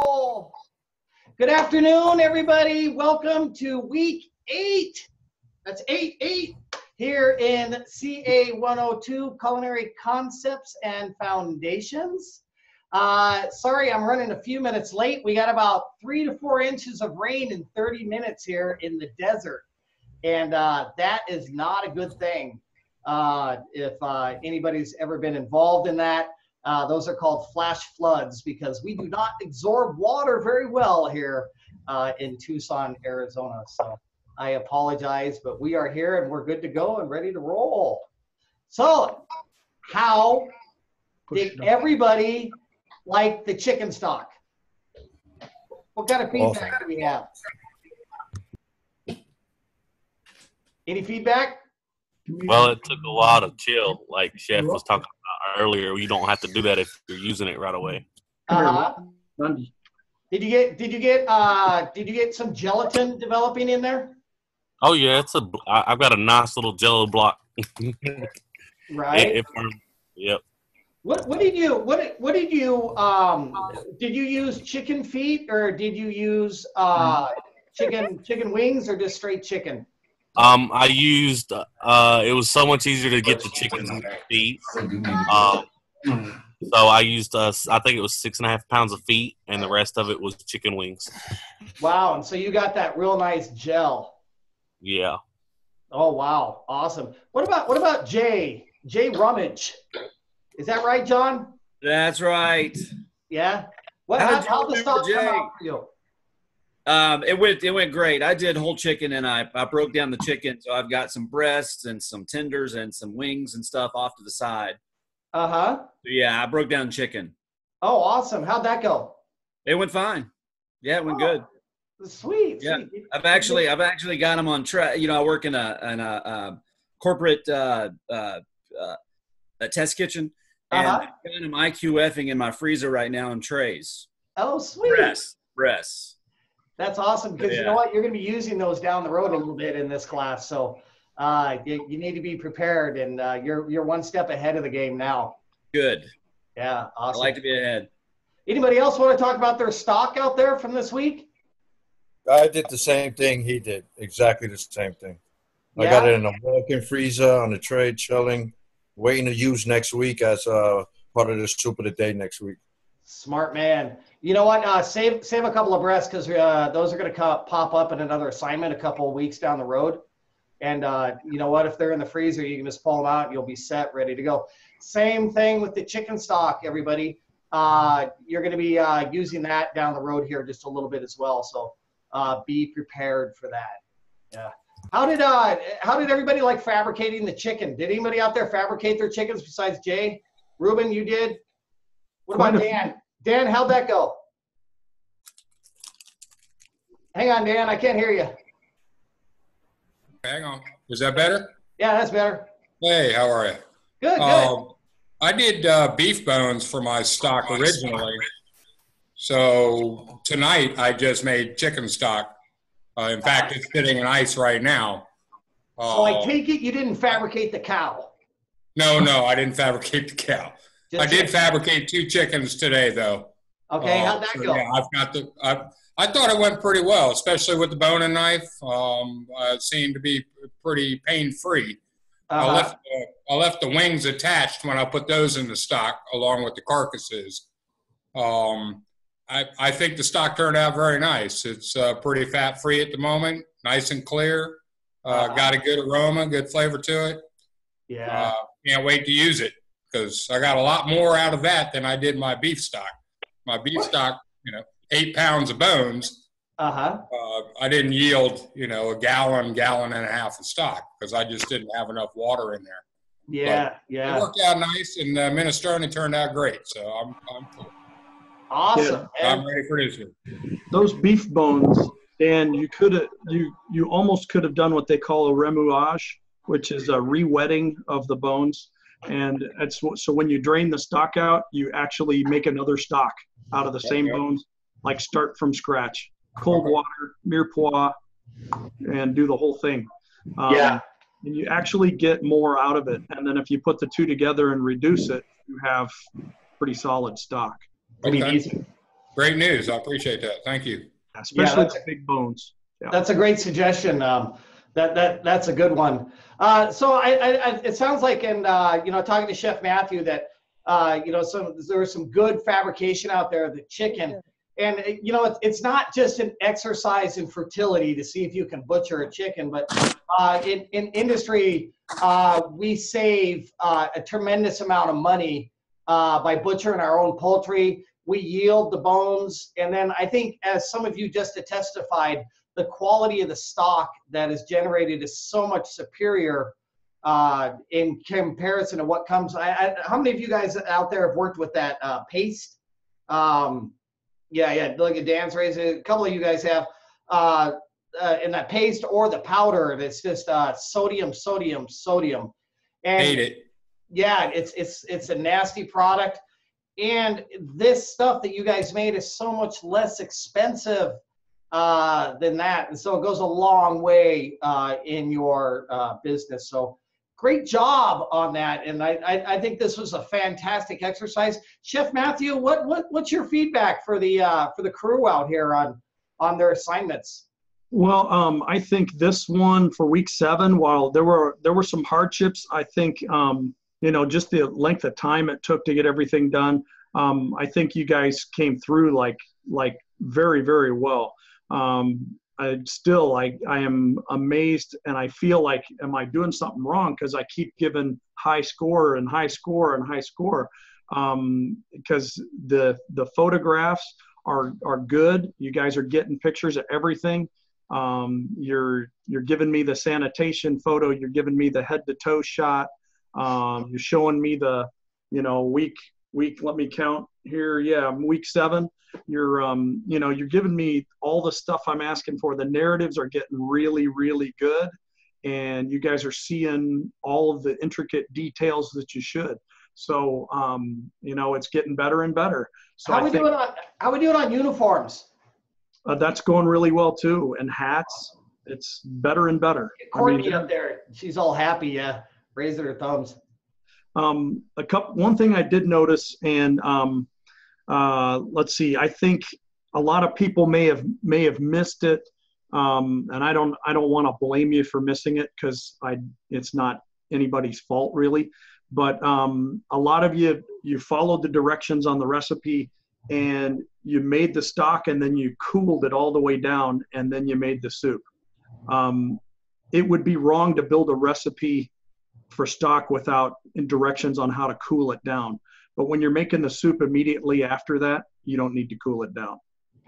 roll. Good afternoon, everybody. Welcome to week 8. That's 8 here in CA 102, Culinary Concepts and Foundations. Sorry, I'm running a few minutes late. We got about 3 to 4 inches of rain in 30 minutes here in the desert. And that is not a good thing. If anybody's ever been involved in that, those are called flash floods because we do not absorb water very well here in Tucson, Arizona. So I apologize, but we are here and we're good to go and ready to roll. So how did everybody like the chicken stock? What kind of feedback do we have? Any feedback? Well, it took a while to chill, like Chef was talking about earlier. You don't have to do that if you're using it right away. Did you get some gelatin developing in there? Oh yeah, I've got a nice little Jello block. Right. Yep. What did you use chicken feet or did you use chicken wings or just straight chicken? I used it was so much easier to get the chicken feet. So I used I think it was 6.5 pounds of feet, and the rest of it was chicken wings. Wow! And so you got that real nice gel. Yeah. Oh wow! Awesome. What about Jay Rummage? Is that right, John? That's right. Yeah. How the stock come out for you? It went great. I did whole chicken and I broke down the chicken. So I've got some breasts and some tenders and some wings and stuff off to the side. Uh-huh. So yeah, I broke down chicken. Oh, awesome. How'd that go? It went fine. Yeah, it went good. Sweet. Yeah. Sweet. I've actually got them on track. You know, I work in a corporate a test kitchen. And I've got them IQFing in my freezer right now in trays. Oh, sweet. Breasts. That's awesome because you know what? You're going to be using those down the road a little bit in this class. So you need to be prepared, and you're one step ahead of the game now. Good. Yeah, awesome. I like to be ahead. Anybody else want to talk about their stock out there from this week? I did the same thing he did. Exactly the same thing. Yeah? I got it in a walk-in freezer on the tray, chilling, waiting to use next week as part of the soup of the day next week. Smart man. You know what? Save a couple of breasts because those are going to pop up in another assignment a couple of weeks down the road. And you know what? If they're in the freezer, you can just pull them out and you'll be set, ready to go. Same thing with the chicken stock, everybody. You're going to be using that down the road here just a little bit as well. So be prepared for that. Yeah. How did everybody like fabricating the chicken? Did anybody out there fabricate their chickens besides Jay? Ruben, you did? What about Dan? Dan, how'd that go? Hang on, Dan. I can't hear you. Hang on. Is that better? Yeah, that's better. Hey, how are you? Good, good. I did beef bones for my stock originally. So tonight I just made chicken stock. In fact, it's sitting in ice right now. So I take it you didn't fabricate the cow. No, I didn't fabricate the cow. I did fabricate 2 chickens today, though. Okay, how'd that go? Yeah, I thought it went pretty well, especially with the bone and knife. It seemed to be pretty pain-free. I left the wings attached when I put those in the stock, along with the carcasses. I think the stock turned out very nice. It's pretty fat-free at the moment, nice and clear. Got a good aroma, good flavor to it. Yeah. Can't wait to use it because I got a lot more out of that than I did my beef stock. My beef stock, 8 pounds of bones. I didn't yield, a gallon and a half of stock because I just didn't have enough water in there. Yeah, but yeah. It worked out nice, and minestrone turned out great. So I'm cool. Awesome. Yeah, I'm ready for this one. Those beef bones, Dan, you almost could have done what they call a remuage, which is a re-wetting of the bones. And so when you drain the stock out, you actually make another stock out of the same bones, like start from scratch. Cold water, mirepoix, and do the whole thing. And you actually get more out of it. And then if you put the two together and reduce it, you have pretty solid stock. I mean, Great news. I appreciate that. Thank you. Especially the big bones. Yeah. That's a great suggestion. That's a good one. So it sounds like, and talking to Chef Matthew, that there was some good fabrication out there. The chicken, and it's not just an exercise in fertility to see if you can butcher a chicken, but in industry we save a tremendous amount of money by butchering our own poultry. We yield the bones, and then I think, as some of you just testified, the quality of the stock that is generated is so much superior in comparison to what comes. How many of you guys out there have worked with that paste? Yeah. Look at Dan's raising. A couple of you guys have in that paste or the powder. That's just sodium. And hate it. Yeah, it's a nasty product. And this stuff that you guys made is so much less expensive than that. And so it goes a long way in your business. So great job on that. And I think this was a fantastic exercise. Chef Matthew, what's your feedback for the crew out here on their assignments? Well, I think this one for week 7, while there were some hardships, I think, just the length of time it took to get everything done. I think you guys came through like very, very well. I am amazed, and I feel like, am I doing something wrong? Because I keep giving high score, because the photographs are good. You guys are getting pictures of everything. You're giving me the sanitation photo. You're giving me the head to toe shot. You're showing me the, week, let me count here. Yeah, week 7. You're giving me all the stuff I'm asking for. The narratives are getting really, really good, and you guys are seeing all of the intricate details that you should. So, it's getting better and better. So how we doing on uniforms? That's going really well too, and hats. It's better and better. Courtney up there, she's all happy. Yeah, raising her thumbs. One thing I did notice, and let's see, I think a lot of people may have missed it, and I don't want to blame you for missing it, because it's not anybody's fault really. But a lot of you followed the directions on the recipe, and you made the stock, and then you cooled it all the way down, and then you made the soup. It would be wrong to build a recipe for stock without directions on how to cool it down. But when you're making the soup immediately after that, you don't need to cool it down.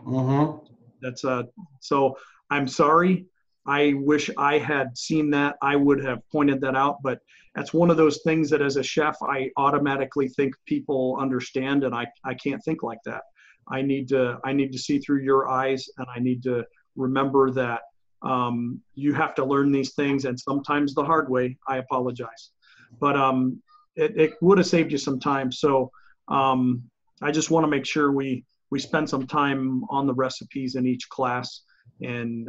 Mm-hmm. So I'm sorry. I wish I had seen that. I would have pointed that out, but that's one of those things that as a chef, I automatically think people understand, and I can't think like that. I need to see through your eyes, and I need to remember that you have to learn these things, and sometimes the hard way. I apologize, but it would have saved you some time. So I just want to make sure we spend some time on the recipes in each class, and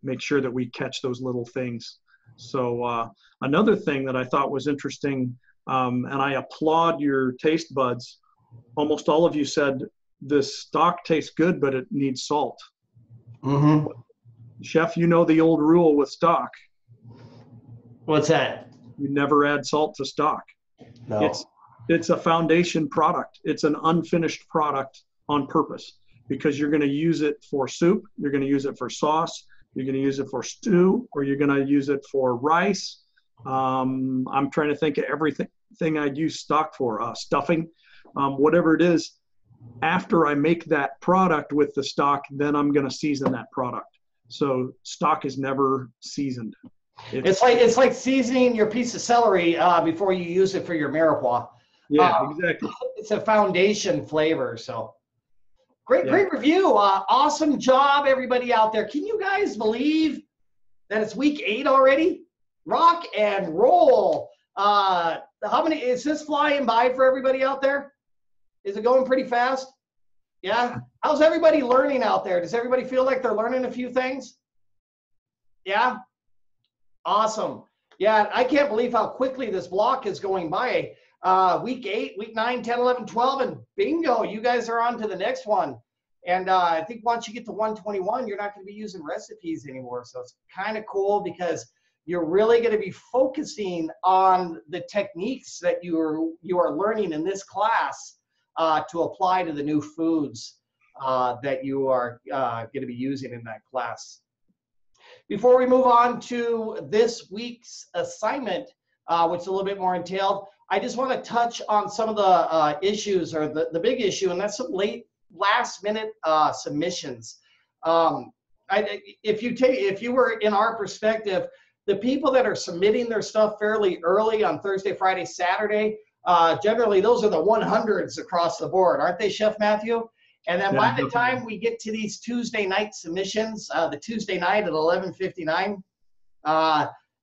make sure that we catch those little things. So another thing that I thought was interesting, and I applaud your taste buds. Almost all of you said this stock tastes good, but it needs salt. Mm-hmm. Chef, you know the old rule with stock. What's that? You never add salt to stock. No. It's a foundation product. It's an unfinished product on purpose, because you're going to use it for soup, you're going to use it for sauce, you're going to use it for stew, or you're going to use it for rice. I'm trying to think of everything I'd use stock for, stuffing, whatever it is. After I make that product with the stock, then I'm going to season that product. So stock is never seasoned. It's like seasoning your piece of celery before you use it for your mirepoix. Yeah, exactly. It's a foundation flavor. So great review. Awesome job, everybody out there. Can you guys believe that it's week 8 already? Rock and roll. How many is this flying by for everybody out there? Is it going pretty fast? Yeah. How's everybody learning out there? Does everybody feel like they're learning a few things? Yeah. Awesome. Yeah, I can't believe how quickly this block is going by. Week 8, week 9, 10, 11, 12, and bingo, you guys are on to the next one. And I think once you get to 121, you're not going to be using recipes anymore. So it's kind of cool because you're really going to be focusing on the techniques that you are learning in this class to apply to the new foods that you are going to be using in that class. Before we move on to this week's assignment, which is a little bit more entailed, I just want to touch on some of the issues, or the big issue, and that's some last minute submissions. If you were in our perspective, the people that are submitting their stuff fairly early on Thursday, Friday, Saturday, generally those are the 100s across the board, aren't they, Chef Matthew? And then by the time we get to these Tuesday night submissions, the Tuesday night at 11:59,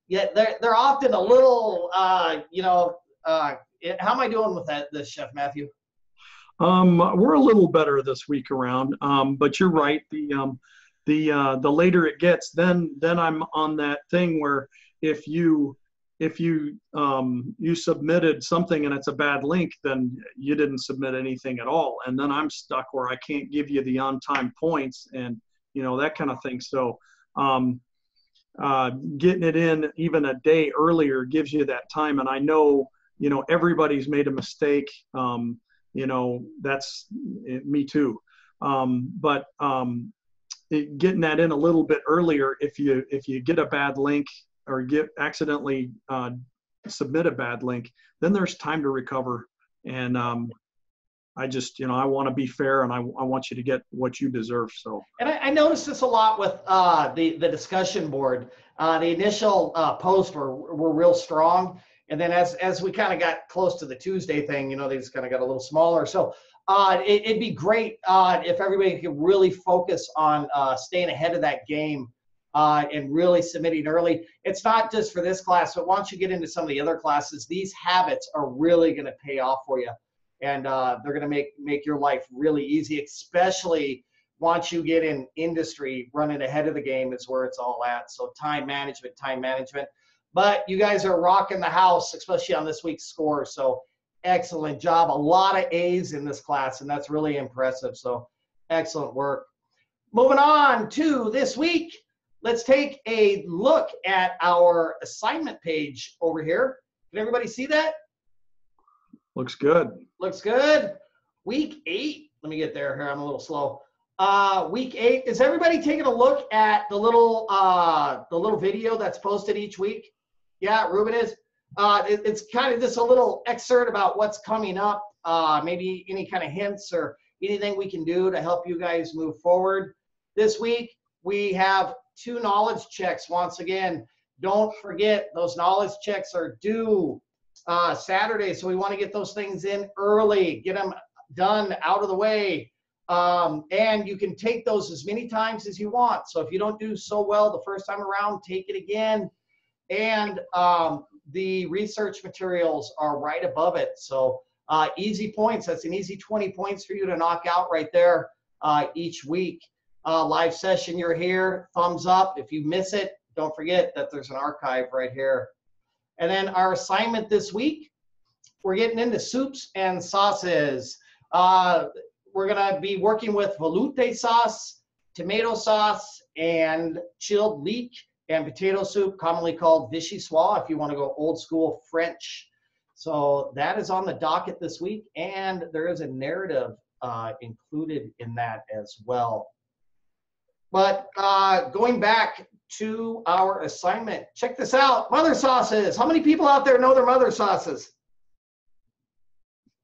yeah, they're often a little, how am I doing with this, Chef Matthew? We're a little better this week around, but you're right. The later it gets, then I'm on that thing where if you submitted something and it's a bad link, then you didn't submit anything at all, and then I'm stuck where I can't give you the on-time points and that kind of thing. So getting it in even a day earlier gives you that time, and I know everybody's made a mistake. That's me too. But getting that in a little bit earlier, if you get a bad link or accidentally submit a bad link, then there's time to recover. And I just, I want to be fair, and I want you to get what you deserve. So. And I noticed this a lot with the discussion board. The initial posts were real strong. And then as we kind of got close to the Tuesday thing, they just kind of got a little smaller. So it'd be great if everybody could really focus on staying ahead of that game and really submitting early. It's not just for this class, but once you get into some of the other classes, these habits are really going to pay off for you. And they're going to make your life really easy, especially once you get in industry. Running ahead of the game is where it's all at. So time management. But you guys are rocking the house, especially on this week's score. So excellent job. A lot of A's in this class, and that's really impressive. So excellent work. Moving on to this week, let's take a look at our assignment page over here. Can everybody see that? Looks good. Looks good. Week 8. Let me get there here. I'm a little slow. Week 8. Is everybody taking a look at the little video that's posted each week? Yeah, Ruben is. It's kind of just a little excerpt about what's coming up, maybe any kind of hints or anything we can do to help you guys move forward. This week, we have 2 knowledge checks. Once again, don't forget those knowledge checks are due Saturday, so we want to get those things in early, get them done, out of the way. And you can take those as many times as you want. So if you don't do so well the first time around, take it again. And the research materials are right above it. So easy points. That's an easy 20 points for you to knock out right there each week. Live session, you're here. Thumbs up. If you miss it, don't forget that there's an archive right here. And then our assignment this week, we're getting into soups and sauces. We're going to be working with veloute sauce, tomato sauce, and chilled leek and potato soup, commonly called vichyssoise, if you want to go old school French. So that is on the docket this week, and there is a narrative included in that as well. But going back to our assignment, check this out. Mother sauces. How many people out there know their mother sauces?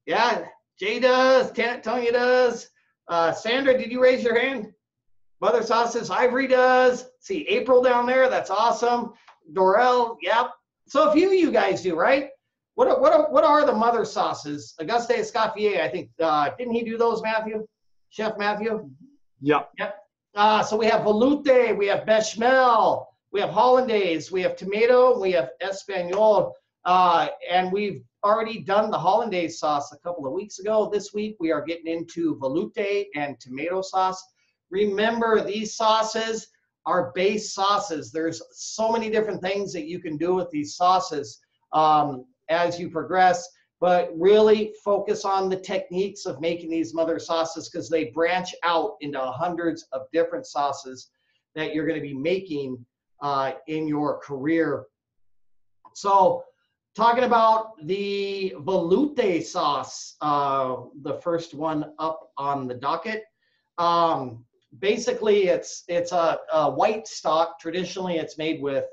Yeah, Jay does, Tanya does. Sandra, did you raise your hand? Mother sauces. Ivory does. See April down there. That's awesome. Dorel. Yep. So a few of you guys do, right? What are the mother sauces? Auguste Escoffier, I think. Didn't he do those, Matthew? Chef Matthew? Yep. Yep. So we have veloute, we have bechamel, we have hollandaise, we have tomato, we have espagnole, and we've already done the hollandaise sauce a couple of weeks ago. This week we are getting into veloute and tomato sauce. Remember, these sauces are base sauces. There's so many different things that you can do with these sauces as you progress. but really focus on the techniques of making these mother sauces, because they branch out into hundreds of different sauces that you're going to be making in your career. So talking about the veloute sauce, the first one up on the docket. Basically, it's a white stock. Traditionally, it's made with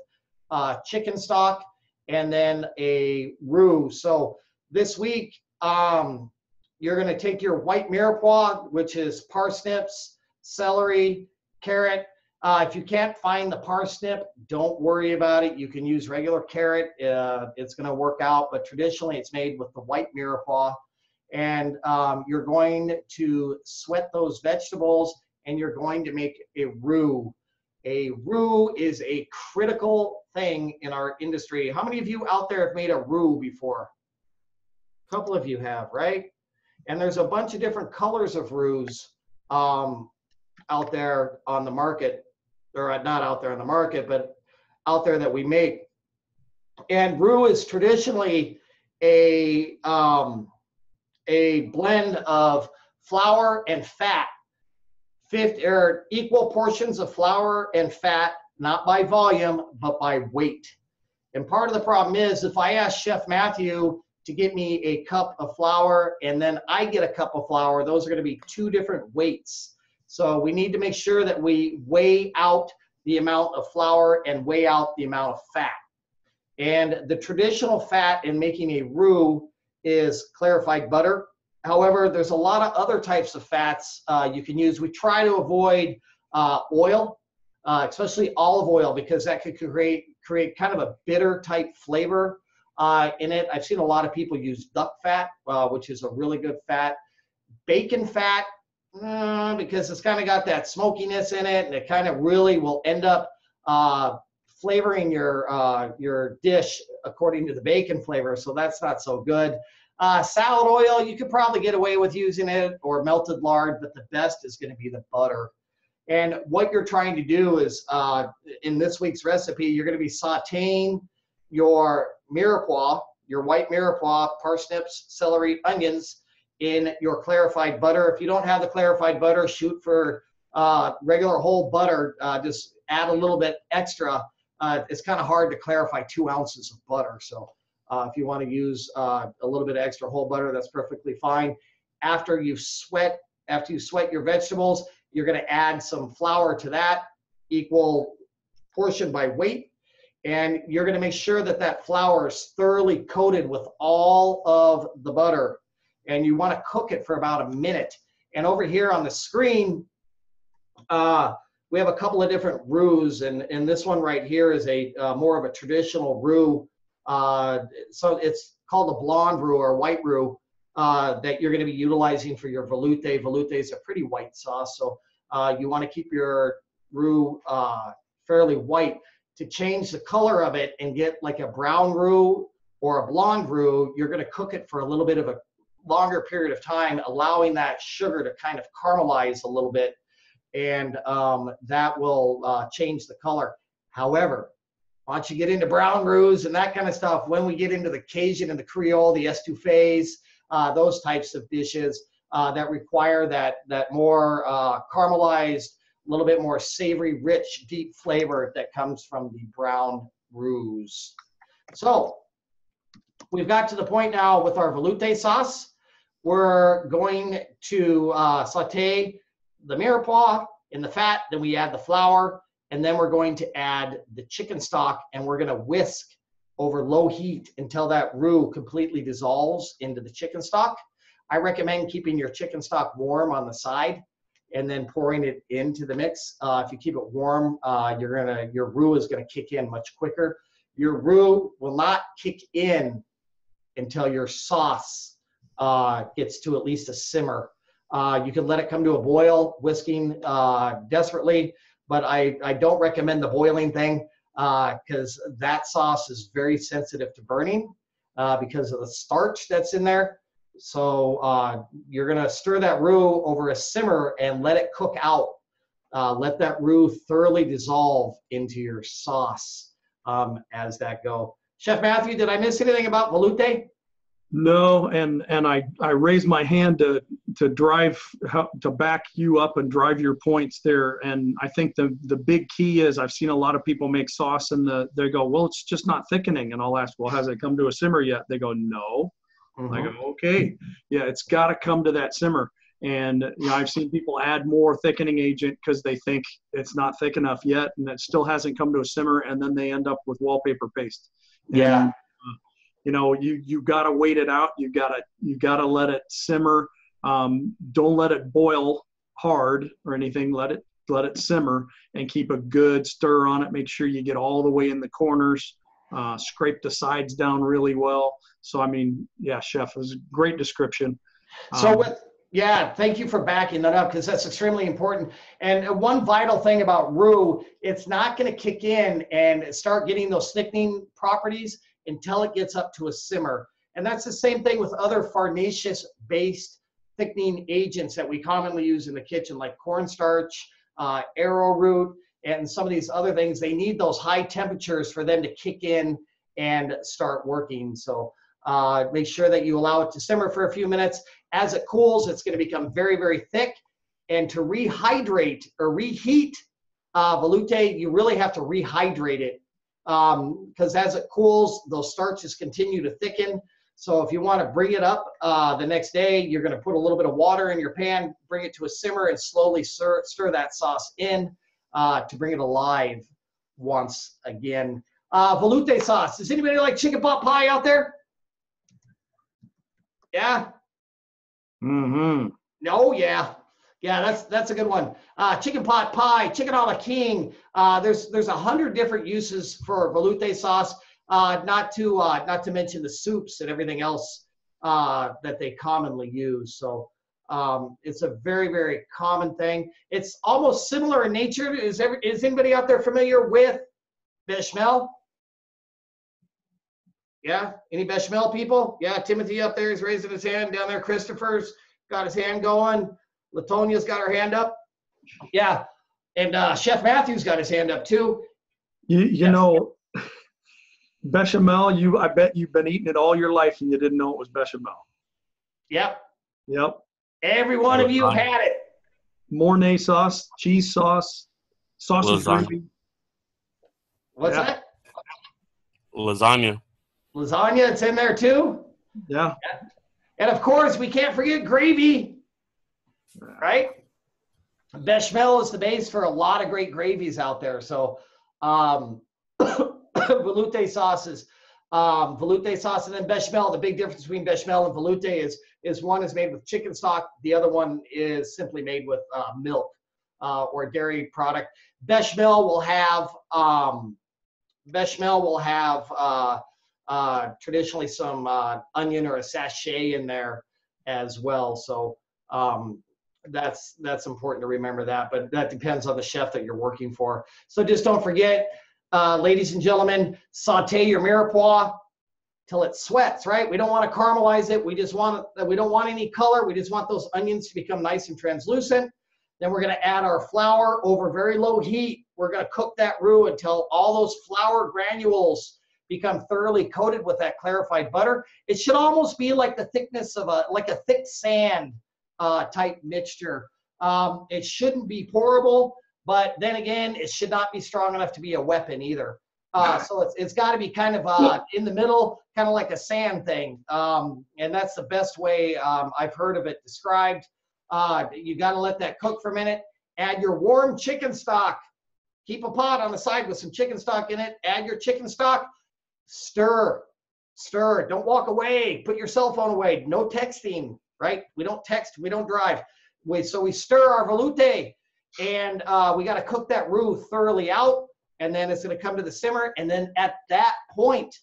chicken stock and then a roux. So this week, you're going to take your white mirepoix, which is parsnips, celery, carrot. If you can't find the parsnip, don't worry about it. You can use regular carrot. It's going to work out, but traditionally it's made with the white mirepoix. And you're going to sweat those vegetables, and you're going to make a roux. A roux is a critical thing in our industry. How many of you out there have made a roux before? A couple of you have, right? And there's a bunch of different colors of roux out there on the market, or not out there on the market, but out there that we make. And roux is traditionally a blend of flour and fat, equal portions of flour and fat, not by volume, but by weight. And part of the problem is, if I ask Chef Matthew to get me a cup of flour and then I get a cup of flour, those are going to be two different weights. So we need to make sure that we weigh out the amount of flour and weigh out the amount of fat. And the traditional fat in making a roux is clarified butter. However, there's a lot of other types of fats you can use. We try to avoid oil, especially olive oil, because that could create kind of a bitter type flavor in it. I've seen a lot of people use duck fat, which is a really good fat. Bacon fat, because it's kind of got that smokiness in it, and it kind of really will end up flavoring your dish according to the bacon flavor, so that's not so good. Salad oil, you could probably get away with using it, or melted lard, but the best is going to be the butter. And what you're trying to do is, in this week's recipe, you're going to be sauteing your mirepoix, your white mirepoix, parsnips, celery, onions, in your clarified butter. If you don't have the clarified butter, shoot for regular whole butter. Just add a little bit extra. It's kind of hard to clarify 2 ounces of butter, so if you want to use a little bit of extra whole butter, that's perfectly fine. After you sweat your vegetables, you're going to add some flour to that, equal portion by weight, and you're going to make sure that that flour is thoroughly coated with all of the butter, and you want to cook it for about a minute. And over here on the screen, we have a couple of different roux, and this one right here is a more of a traditional roux. So it's called a blonde roux or white roux that you're going to be utilizing for your veloute. Veloute is a pretty white sauce, so you want to keep your roux fairly white. To change the color of it and get like a brown roux or a blonde roux, you're going to cook it for a little bit of a longer period of time, allowing that sugar to kind of caramelize a little bit, and that will change the color. However, once you get into brown roux and that kind of stuff, when we get into the Cajun and the Creole, the estouffées, those types of dishes that require that more caramelized, a little bit more savory, rich, deep flavor that comes from the brown roux. So we've got to the point now with our veloute sauce. We're going to saute the mirepoix in the fat, then we add the flour, and then we're going to add the chicken stock, and we're going to whisk over low heat until that roux completely dissolves into the chicken stock. I recommend keeping your chicken stock warm on the side and then pouring it into the mix. If you keep it warm, your roux is going to kick in much quicker. Your roux will not kick in until your sauce gets to at least a simmer. You can let it come to a boil, whisking desperately, but I don't recommend the boiling thing because that sauce is very sensitive to burning because of the starch that's in there. So you're going to stir that roux over a simmer and let it cook out. Let that roux thoroughly dissolve into your sauce as that go. Chef Matthew, did I miss anything about veloute? No, and I raise my hand to back you up and drive your points there. And I think the big key is I've seen a lot of people make sauce and they go, well, it's just not thickening. And I'll ask, well, has it come to a simmer yet? They go, no. Mm-hmm. I go, okay, yeah, it's got to come to that simmer. And I've seen people add more thickening agent because they think it's not thick enough yet, and it still hasn't come to a simmer, and then they end up with wallpaper paste. Yeah. And, you got to wait it out. You got to let it simmer. Don't let it boil hard or anything. Let it simmer and keep a good stir on it. Make sure you get all the way in the corners. Scrape the sides down really well. So, I mean, yeah, chef, it was a great description. Thank you for backing that up because that's extremely important. And one vital thing about roux, it's not going to kick in and start getting those thickening properties until it gets up to a simmer. And that's the same thing with other farinaceous-based thickening agents that we commonly use in the kitchen, like cornstarch, arrowroot, and some of these other things. They need those high temperatures for them to kick in and start working. So make sure that you allow it to simmer for a few minutes. As it cools, it's going to become very, very thick. And to rehydrate or reheat veloute, you really have to rehydrate it because as it cools, those starches continue to thicken. So if you want to bring it up the next day, you're going to put a little bit of water in your pan, bring it to a simmer, and slowly stir that sauce in to bring it alive once again. Veloute sauce. Does anybody like chicken pot pie out there? Yeah? Mm-hmm. No, yeah. Yeah, that's a good one. Chicken pot pie, chicken a la king. There's 100 different uses for veloute sauce. Not to mention the soups and everything else that they commonly use. So it's a very, very common thing. It's almost similar in nature. Is anybody out there familiar with bechamel? Yeah, any bechamel people? Yeah, Timothy up there is raising his hand. Down there, Christopher's got his hand going. Latonia's got her hand up. Yeah, and Chef Matthew's got his hand up too. You know, bechamel, I bet you've been eating it all your life and you didn't know it was bechamel. Yep. Every one of you had it. Mornay sauce, cheese sauce, sausage gravy. What's that? Lasagna. Lasagna, it's in there too? Yeah. And of course, we can't forget gravy, right? Bechamel is the base for a lot of great gravies out there. So veloute sauces, and then bechamel. The big difference between bechamel and veloute is one is made with chicken stock. The other one is simply made with milk or dairy product. Bechamel will have traditionally some onion or a sachet in there as well. So that's important to remember that, but that depends on the chef that you're working for. So just don't forget, ladies and gentlemen, saute your mirepoix till it sweats, right? We don't want to caramelize it. We don't want any color. We just want those onions to become nice and translucent. Then we're going to add our flour over very low heat. We're going to cook that roux until all those flour granules become thoroughly coated with that clarified butter. It should almost be like the thickness of a thick sand type mixture. It shouldn't be pourable, but then again, it should not be strong enough to be a weapon either. So it's got to be kind of in the middle, kind of like a sand thing. And that's the best way I've heard of it described. You got to let that cook for a minute. Add your warm chicken stock. Keep a pot on the side with some chicken stock in it. Add your chicken stock. Stir. Don't walk away. Put your cell phone away. No texting, right? We don't text. We don't drive. So we stir our veloute, and we got to cook that roux thoroughly out, and then it's going to come to the simmer, and then at that point,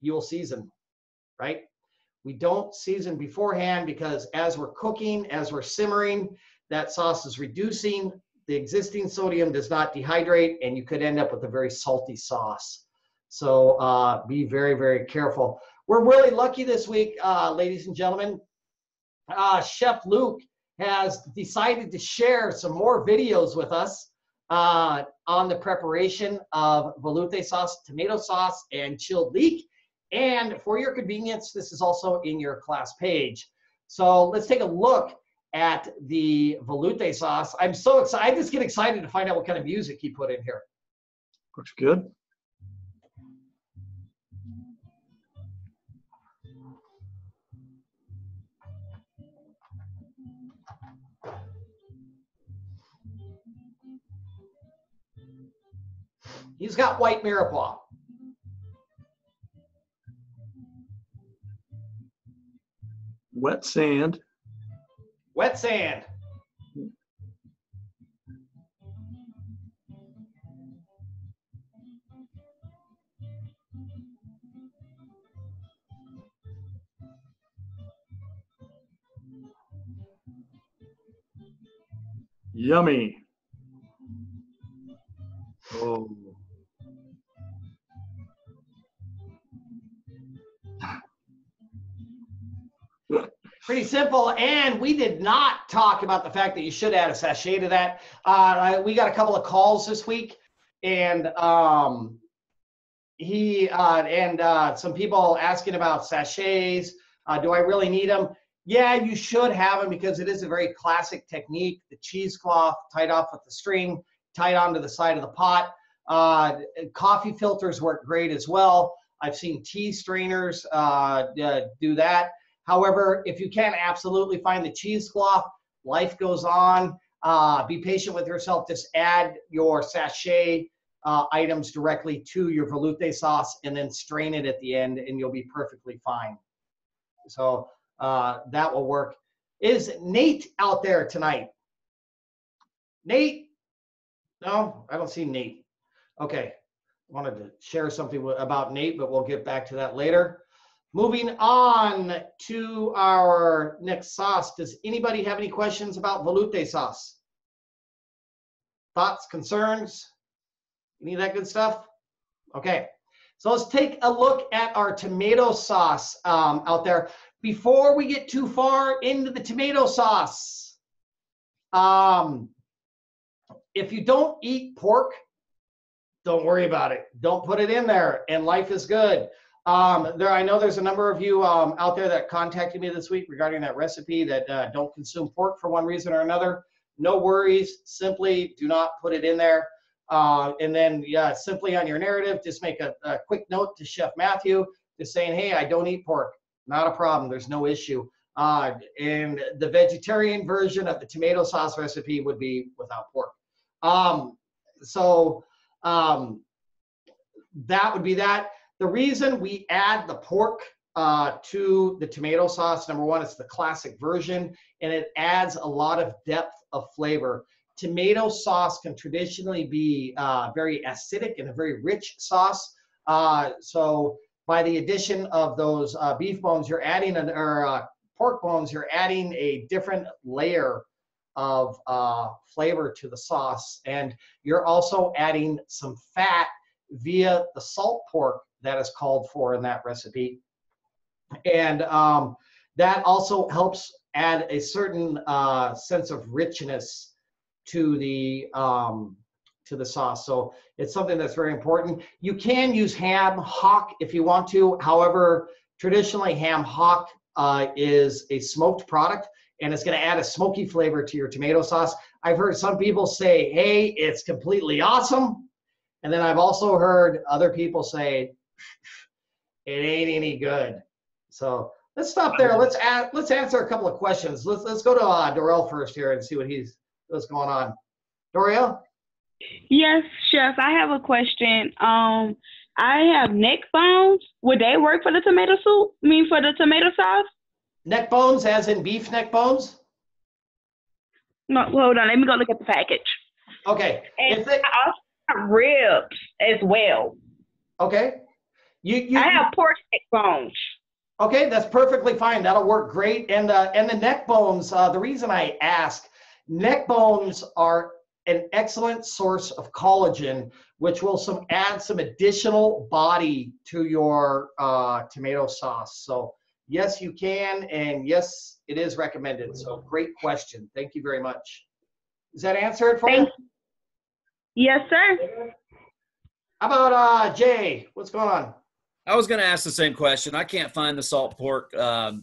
you will season, right? We don't season beforehand because as we're cooking, as we're simmering, that sauce is reducing. The existing sodium does not dehydrate, and you could end up with a very salty sauce. So be very, very careful. We're really lucky this week, ladies and gentlemen. Chef Luke has decided to share some more videos with us on the preparation of veloute sauce, tomato sauce, and chilled leek. And for your convenience, this is also in your class page. So let's take a look at the veloute sauce. I'm so excited. I just get excited to find out what kind of music he put in here. Looks good. He's got white mirepoix. Wet sand. Wet sand. Yummy. Oh. Pretty simple. And we did not talk about the fact that you should add a sachet to that. We got a couple of calls this week, and some people asking about sachets. Do I really need them? Yeah, you should have them because it is a very classic technique. The cheesecloth tied off with the string, tied onto the side of the pot. Coffee filters work great as well. I've seen tea strainers do that. However, if you can absolutely find the cheesecloth, life goes on. Be patient with yourself. Just add your sachet items directly to your veloute sauce and then strain it at the end, and you'll be perfectly fine. So that will work. Is Nate out there tonight? Nate? No, I don't see Nate. Okay. Wanted to share something about Nate, but we'll get back to that later. Moving on to our next sauce. Does anybody have any questions about veloute sauce? Thoughts, concerns, any of that good stuff? Okay, so let's take a look at our tomato sauce out there. Before we get too far into the tomato sauce, if you don't eat pork, don't worry about it. Don't put it in there, and life is good. I know there's a number of you out there that contacted me this week regarding that recipe that don't consume pork for one reason or another. No worries. Simply do not put it in there. And then, simply on your narrative, just make a quick note to Chef Matthew, just saying, hey, I don't eat pork. Not a problem. There's no issue. And the vegetarian version of the tomato sauce recipe would be without pork. That would be that. The reason we add the pork to the tomato sauce, number one, it's the classic version, and it adds a lot of depth of flavor. Tomato sauce can traditionally be very acidic and a very rich sauce. So by the addition of those beef bones, you're adding pork bones, you're adding a different layer of flavor to the sauce, and you're also adding some fat via the salt pork that is called for in that recipe. And that also helps add a certain sense of richness to the sauce. So it's something that's very important. You can use ham hock if you want to. However, traditionally ham hock is a smoked product, and it's going to add a smoky flavor to your tomato sauce. I've heard some people say, hey, it's completely awesome. And then I've also heard other people say, it ain't any good. So let's stop there. Let's answer a couple of questions. Let's go to Dorel first here and see what's going on. Dorel? Yes, Chef. I have a question. I have neck bones. Would they work for the tomato soup? For the tomato sauce? Neck bones, as in beef neck bones? No, hold on. Let me go look at the package. Okay. And I also have ribs as well. Okay. I have pork neck bones. Okay, that's perfectly fine. That'll work great. And the neck bones, the reason I ask, neck bones are an excellent source of collagen, which will add some additional body to your tomato sauce. So yes, you can, and yes, it is recommended. So great question. Thank you very much. Does that answer it for you? Yes, sir. How about Jay? What's going on? I was going to ask the same question. I can't find the salt pork. So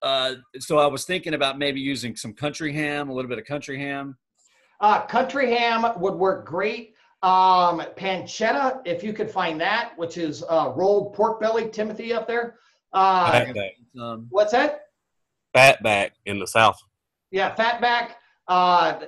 I was thinking about maybe using some country ham, a little bit of country ham. Country ham would work great. Pancetta, if you could find that, which is rolled pork belly, Timothy up there. Fatback. What's that? Fatback in the South. Yeah, fatback.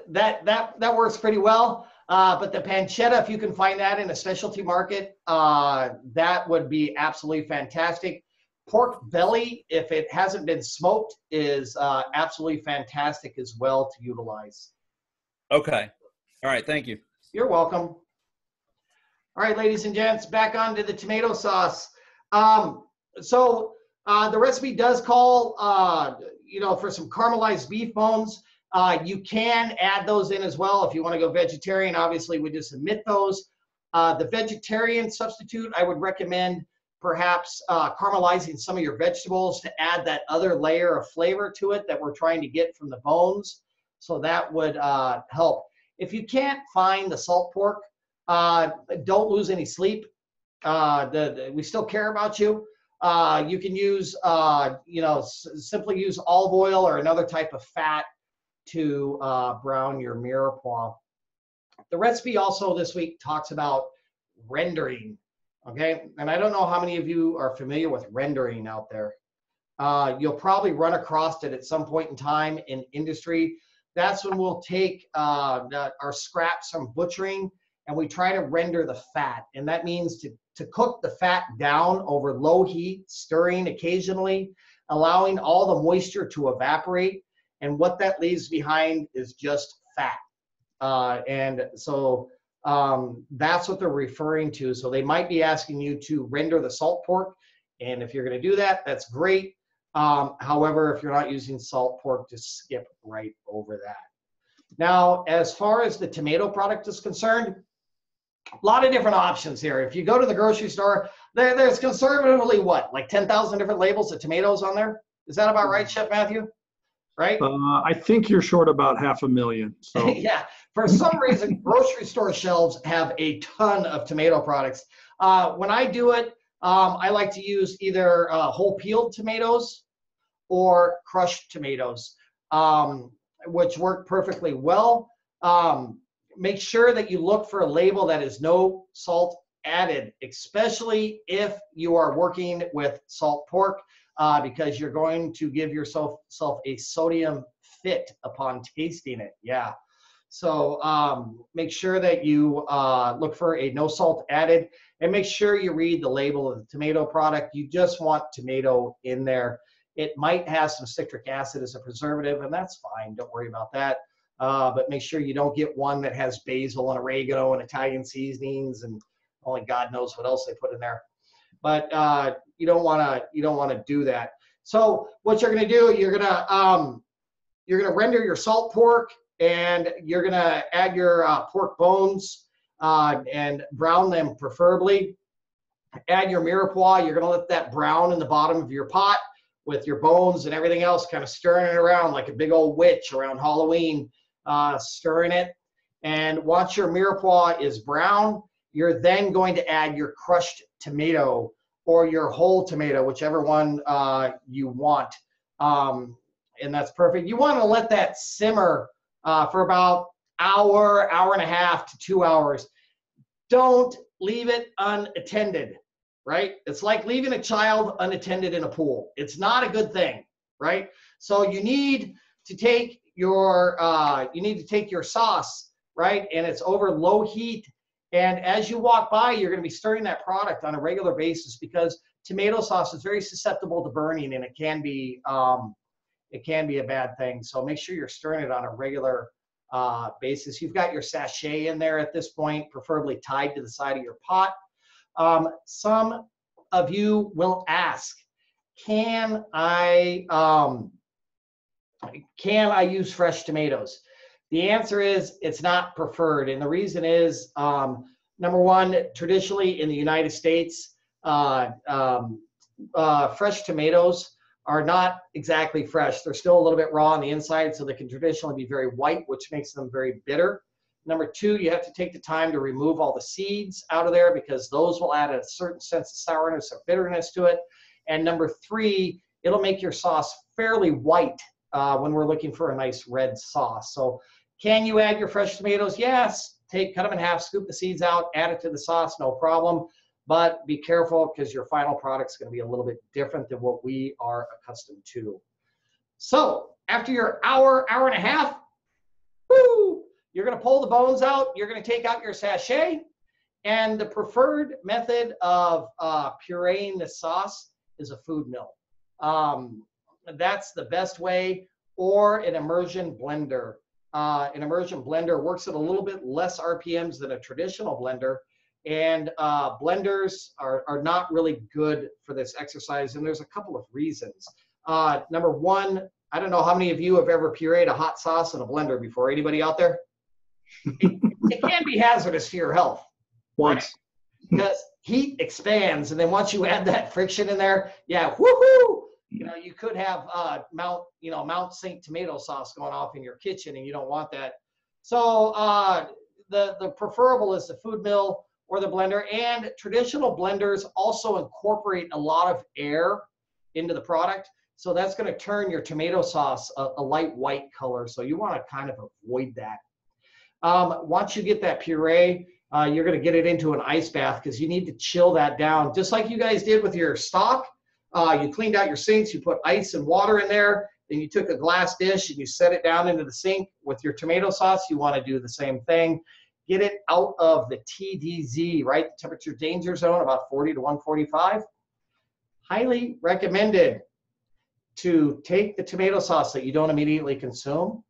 That works pretty well. But the pancetta, if you can find that in a specialty market, that would be absolutely fantastic. Pork belly, if it hasn't been smoked, is absolutely fantastic as well to utilize. Okay. All right. Thank you. You're welcome. All right, ladies and gents, back onto the tomato sauce. So the recipe does call, for some caramelized beef bones. You can add those in as well if you want to go vegetarian. Obviously, we just omit those. The vegetarian substitute, I would recommend perhaps caramelizing some of your vegetables to add that other layer of flavor to it that we're trying to get from the bones. So that would help. If you can't find the salt pork, don't lose any sleep. We still care about you. You can use, simply use olive oil or another type of fat to brown your mirepoix. The recipe also this week talks about rendering, okay? And I don't know how many of you are familiar with rendering out there. You'll probably run across it at some point in time in industry. That's when we'll take our scraps from butchering and we try to render the fat. And that means to cook the fat down over low heat, stirring occasionally, allowing all the moisture to evaporate. And what that leaves behind is just fat. And so that's what they're referring to. So they might be asking you to render the salt pork. And if you're going to do that, that's great. However, if you're not using salt pork, just skip right over that. Now, as far as the tomato product is concerned, a lot of different options here. If you go to the grocery store, there's conservatively what, like 10,000 different labels of tomatoes on there? Is that about right, Chef Matthew? Right? I think you're short about 500,000. So yeah, for some reason, grocery store shelves have a ton of tomato products. When I do it, I like to use either whole peeled tomatoes or crushed tomatoes, which work perfectly well. Make sure that you look for a label that is no salt added, especially if you are working with salt pork, because you're going to give yourself a sodium fit upon tasting it. Yeah. So make sure that you look for a no salt added, and make sure you read the label of the tomato product. You just want tomato in there. It might have some citric acid as a preservative, and that's fine. Don't worry about that. But make sure you don't get one that has basil and oregano and Italian seasonings and only God knows what else they put in there. But you don't want to do that. So what you're going to do, you're going to render your salt pork, and you're going to add your pork bones and brown them preferably. Add your mirepoix. You're going to let that brown in the bottom of your pot with your bones and everything else, kind of stirring it around like a big old witch around Halloween, stirring it. And once your mirepoix is brown, you're then going to add your crushed tomato or your whole tomato, whichever one you want. And that's perfect. You want to let that simmer for about hour and a half to 2 hours. Don't leave it unattended, right? It's like leaving a child unattended in a pool. It's not a good thing, right? So you need to take your sauce, right? And it's over low heat. And as you walk by, you're going to be stirring that product on a regular basis, because tomato sauce is very susceptible to burning, and it can be a bad thing. So make sure you're stirring it on a regular basis. You've got your sachet in there at this point, preferably tied to the side of your pot. Some of you will ask, can I use fresh tomatoes? The answer is it's not preferred. And the reason is, number one, traditionally in the United States, fresh tomatoes are not exactly fresh. They're still a little bit raw on the inside, so they can traditionally be very white, which makes them very bitter. Number 2, you have to take the time to remove all the seeds out of there because those will add a certain sense of sourness or bitterness to it. And number 3, it'll make your sauce fairly white when we're looking for a nice red sauce. So can you add your fresh tomatoes? Yes. Cut them in half, scoop the seeds out, add it to the sauce, no problem. But be careful because your final product's going to be a little bit different than what we are accustomed to. So after your hour and a half, woo, you're going to pull the bones out. You're going to take out your sachet. And the preferred method of pureeing the sauce is a food mill. That's the best way, or an immersion blender. An immersion blender works at a little bit less RPMs than a traditional blender. And blenders are not really good for this exercise, and there's a couple of reasons. Number 1, I don't know how many of you have ever pureed a hot sauce in a blender before. Anybody out there? It can be hazardous to your health. Once. Right? Because heat expands, and then once you add that friction in there, yeah, woohoo! You could have Mount St. tomato sauce going off in your kitchen, and you don't want that. So the preferable is the food mill or the blender, and traditional blenders also incorporate a lot of air into the product. So that's going to turn your tomato sauce a light white color. So you want to kind of avoid that. Once you get that puree, you're going to get it into an ice bath because you need to chill that down. Just like you guys did with your stock, you cleaned out your sinks, you put ice and water in there, then you took a glass dish and you set it down into the sink. With your tomato sauce, you want to do the same thing. Get it out of the TDZ, right? The temperature danger zone, about 40 to 145. Highly recommended to take the tomato sauce that you don't immediately consume,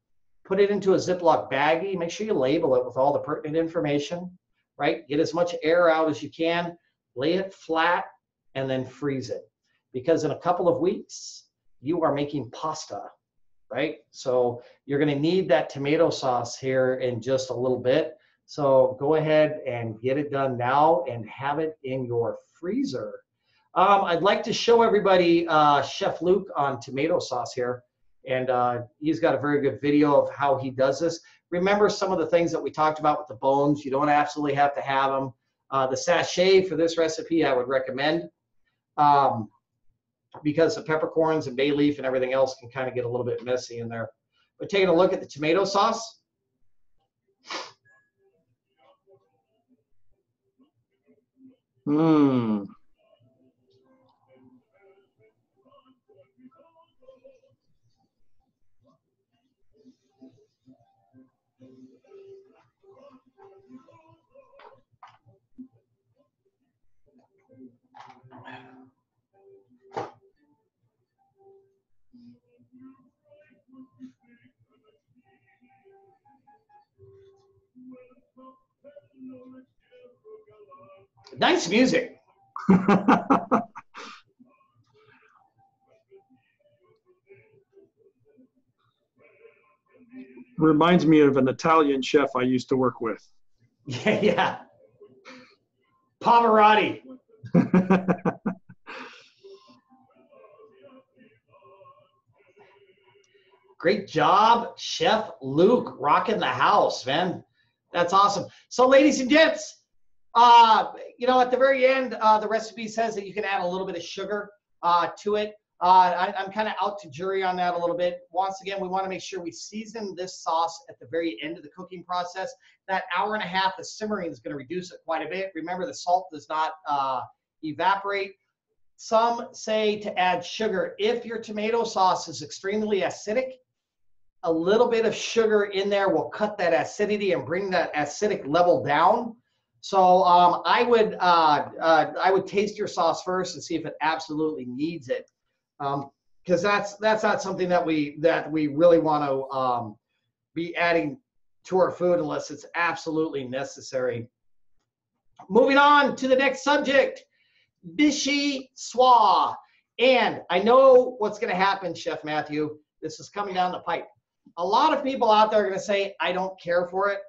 put it into a Ziploc baggie, make sure you label it with all the pertinent information, right? Get as much air out as you can, lay it flat, and then freeze it. Because in a couple of weeks, you are making pasta, right? So you're gonna need that tomato sauce here in just a little bit. So go ahead and get it done now and have it in your freezer. I'd like to show everybody Chef Luke on tomato sauce here. And he's got a very good video of how he does this. Remember some of the things that we talked about with the bones. You don't absolutely have to have them. The sachet for this recipe I would recommend because the peppercorns and bay leaf and everything else can kind of get a little bit messy in there. But taking a look at the tomato sauce. Mmm. Nice music. Reminds me of an Italian chef I used to work with. Yeah. Pavarotti. Great job, Chef Luke, rocking the house, man. That's awesome. So, ladies and gents, at the very end, the recipe says that you can add a little bit of sugar to it. I'm kind of out to jury on that a little bit. Once again, we want to make sure we season this sauce at the very end of the cooking process. That hour and a half of simmering is going to reduce it quite a bit. Remember, the salt does not evaporate. Some say to add sugar. If your tomato sauce is extremely acidic, a little bit of sugar in there will cut that acidity and bring that acidic level down. So I would taste your sauce first and see if it absolutely needs it, because that's not something that we really want to be adding to our food unless it's absolutely necessary. Moving on to the next subject, Vichyssoise. And I know what's going to happen, Chef Matthew. This is coming down the pipe. A lot of people out there are going to say, I don't care for it.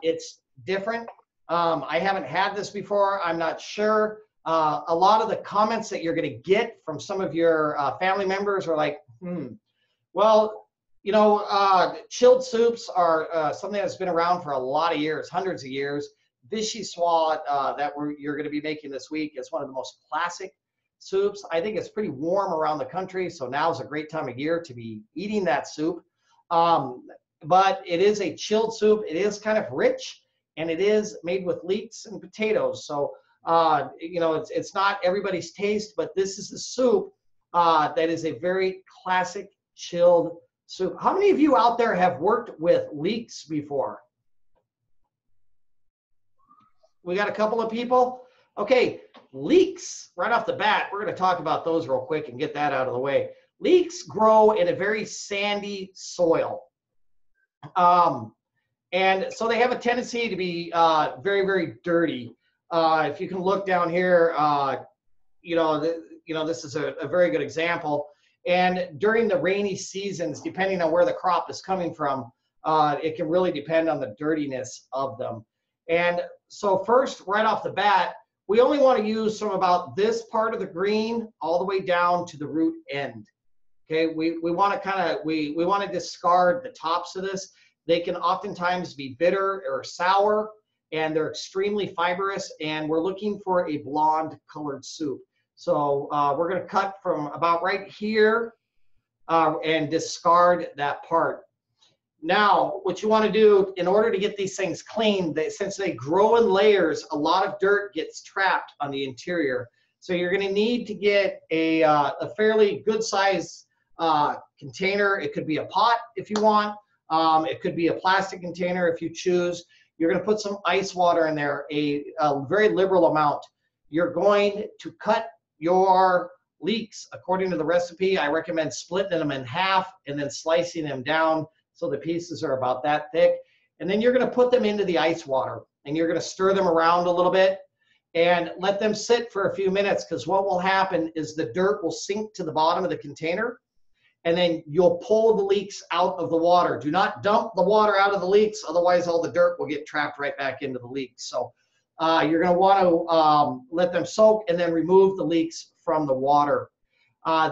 It's different. I haven't had this before. I'm not sure. A lot of the comments that you're going to get from some of your family members are like, well, chilled soups are something that's been around for a lot of years, hundreds of years. Vichyssoise you're going to be making this week is one of the most classic soups. I think it's pretty warm around the country, so now's a great time of year to be eating that soup. But it is a chilled soup. It is kind of rich, and it is made with leeks and potatoes. So, it's not everybody's taste, but this is a soup that is a very classic chilled soup. How many of you out there have worked with leeks before? We got a couple of people. Okay, leeks, right off the bat, we're going to talk about those real quick and get that out of the way. Leeks grow in a very sandy soil. And so they have a tendency to be very, very dirty. If you can look down here, this is a very good example. And during the rainy seasons, depending on where the crop is coming from, it can really depend on the dirtiness of them. And so first, right off the bat, we only want to use from about this part of the green all the way down to the root end. Okay, we want to we want to discard the tops of this. They can oftentimes be bitter or sour, and they're extremely fibrous, and we're looking for a blonde colored soup. So we're going to cut from about right here and discard that part. Now, what you want to do in order to get these things clean, since they grow in layers, a lot of dirt gets trapped on the interior. So you're going to need to get a fairly good size container. It could be a pot if you want. It could be a plastic container if you choose. You're going to put some ice water in there, a very liberal amount. You're going to cut your leeks according to the recipe. I recommend splitting them in half and then slicing them down so the pieces are about that thick. And then you're going to put them into the ice water, and you're going to stir them around a little bit and let them sit for a few minutes, because what will happen is the dirt will sink to the bottom of the container, and then you'll pull the leeks out of the water. Do not dump the water out of the leeks, otherwise all the dirt will get trapped right back into the leeks. So you're going to want to let them soak and then remove the leeks from the water.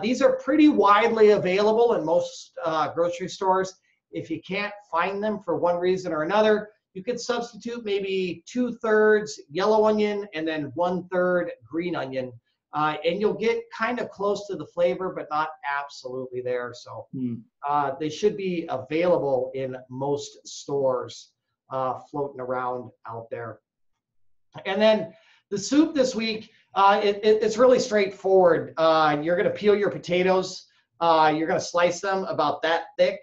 These are pretty widely available in most grocery stores. If you can't find them for one reason or another, you could substitute maybe 2/3 yellow onion and then 1/3 green onion. And you'll get kind of close to the flavor, but not absolutely there. So they should be available in most stores floating around out there. And then the soup this week, it's really straightforward. You're going to peel your potatoes. You're going to slice them about that thick,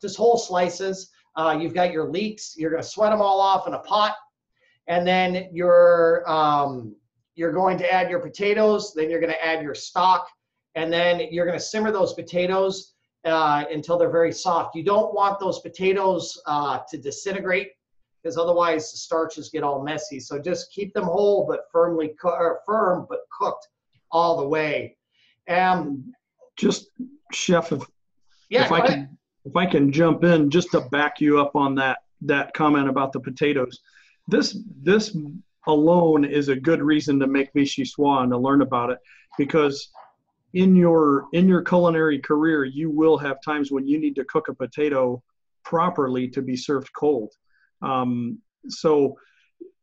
just whole slices. You've got your leeks. You're going to sweat them all off in a pot. And then you're going to add your potatoes. Then you're going to add your stock. And then you're going to simmer those potatoes until they're very soft. You don't want those potatoes to disintegrate, because otherwise the starches get all messy. So just keep them whole but firm but cooked all the way. Just Chef, if I can jump in just to back you up on that comment about the potatoes. This alone is a good reason to make vichyssoise and to learn about it, because in your culinary career you will have times when you need to cook a potato properly to be served cold. So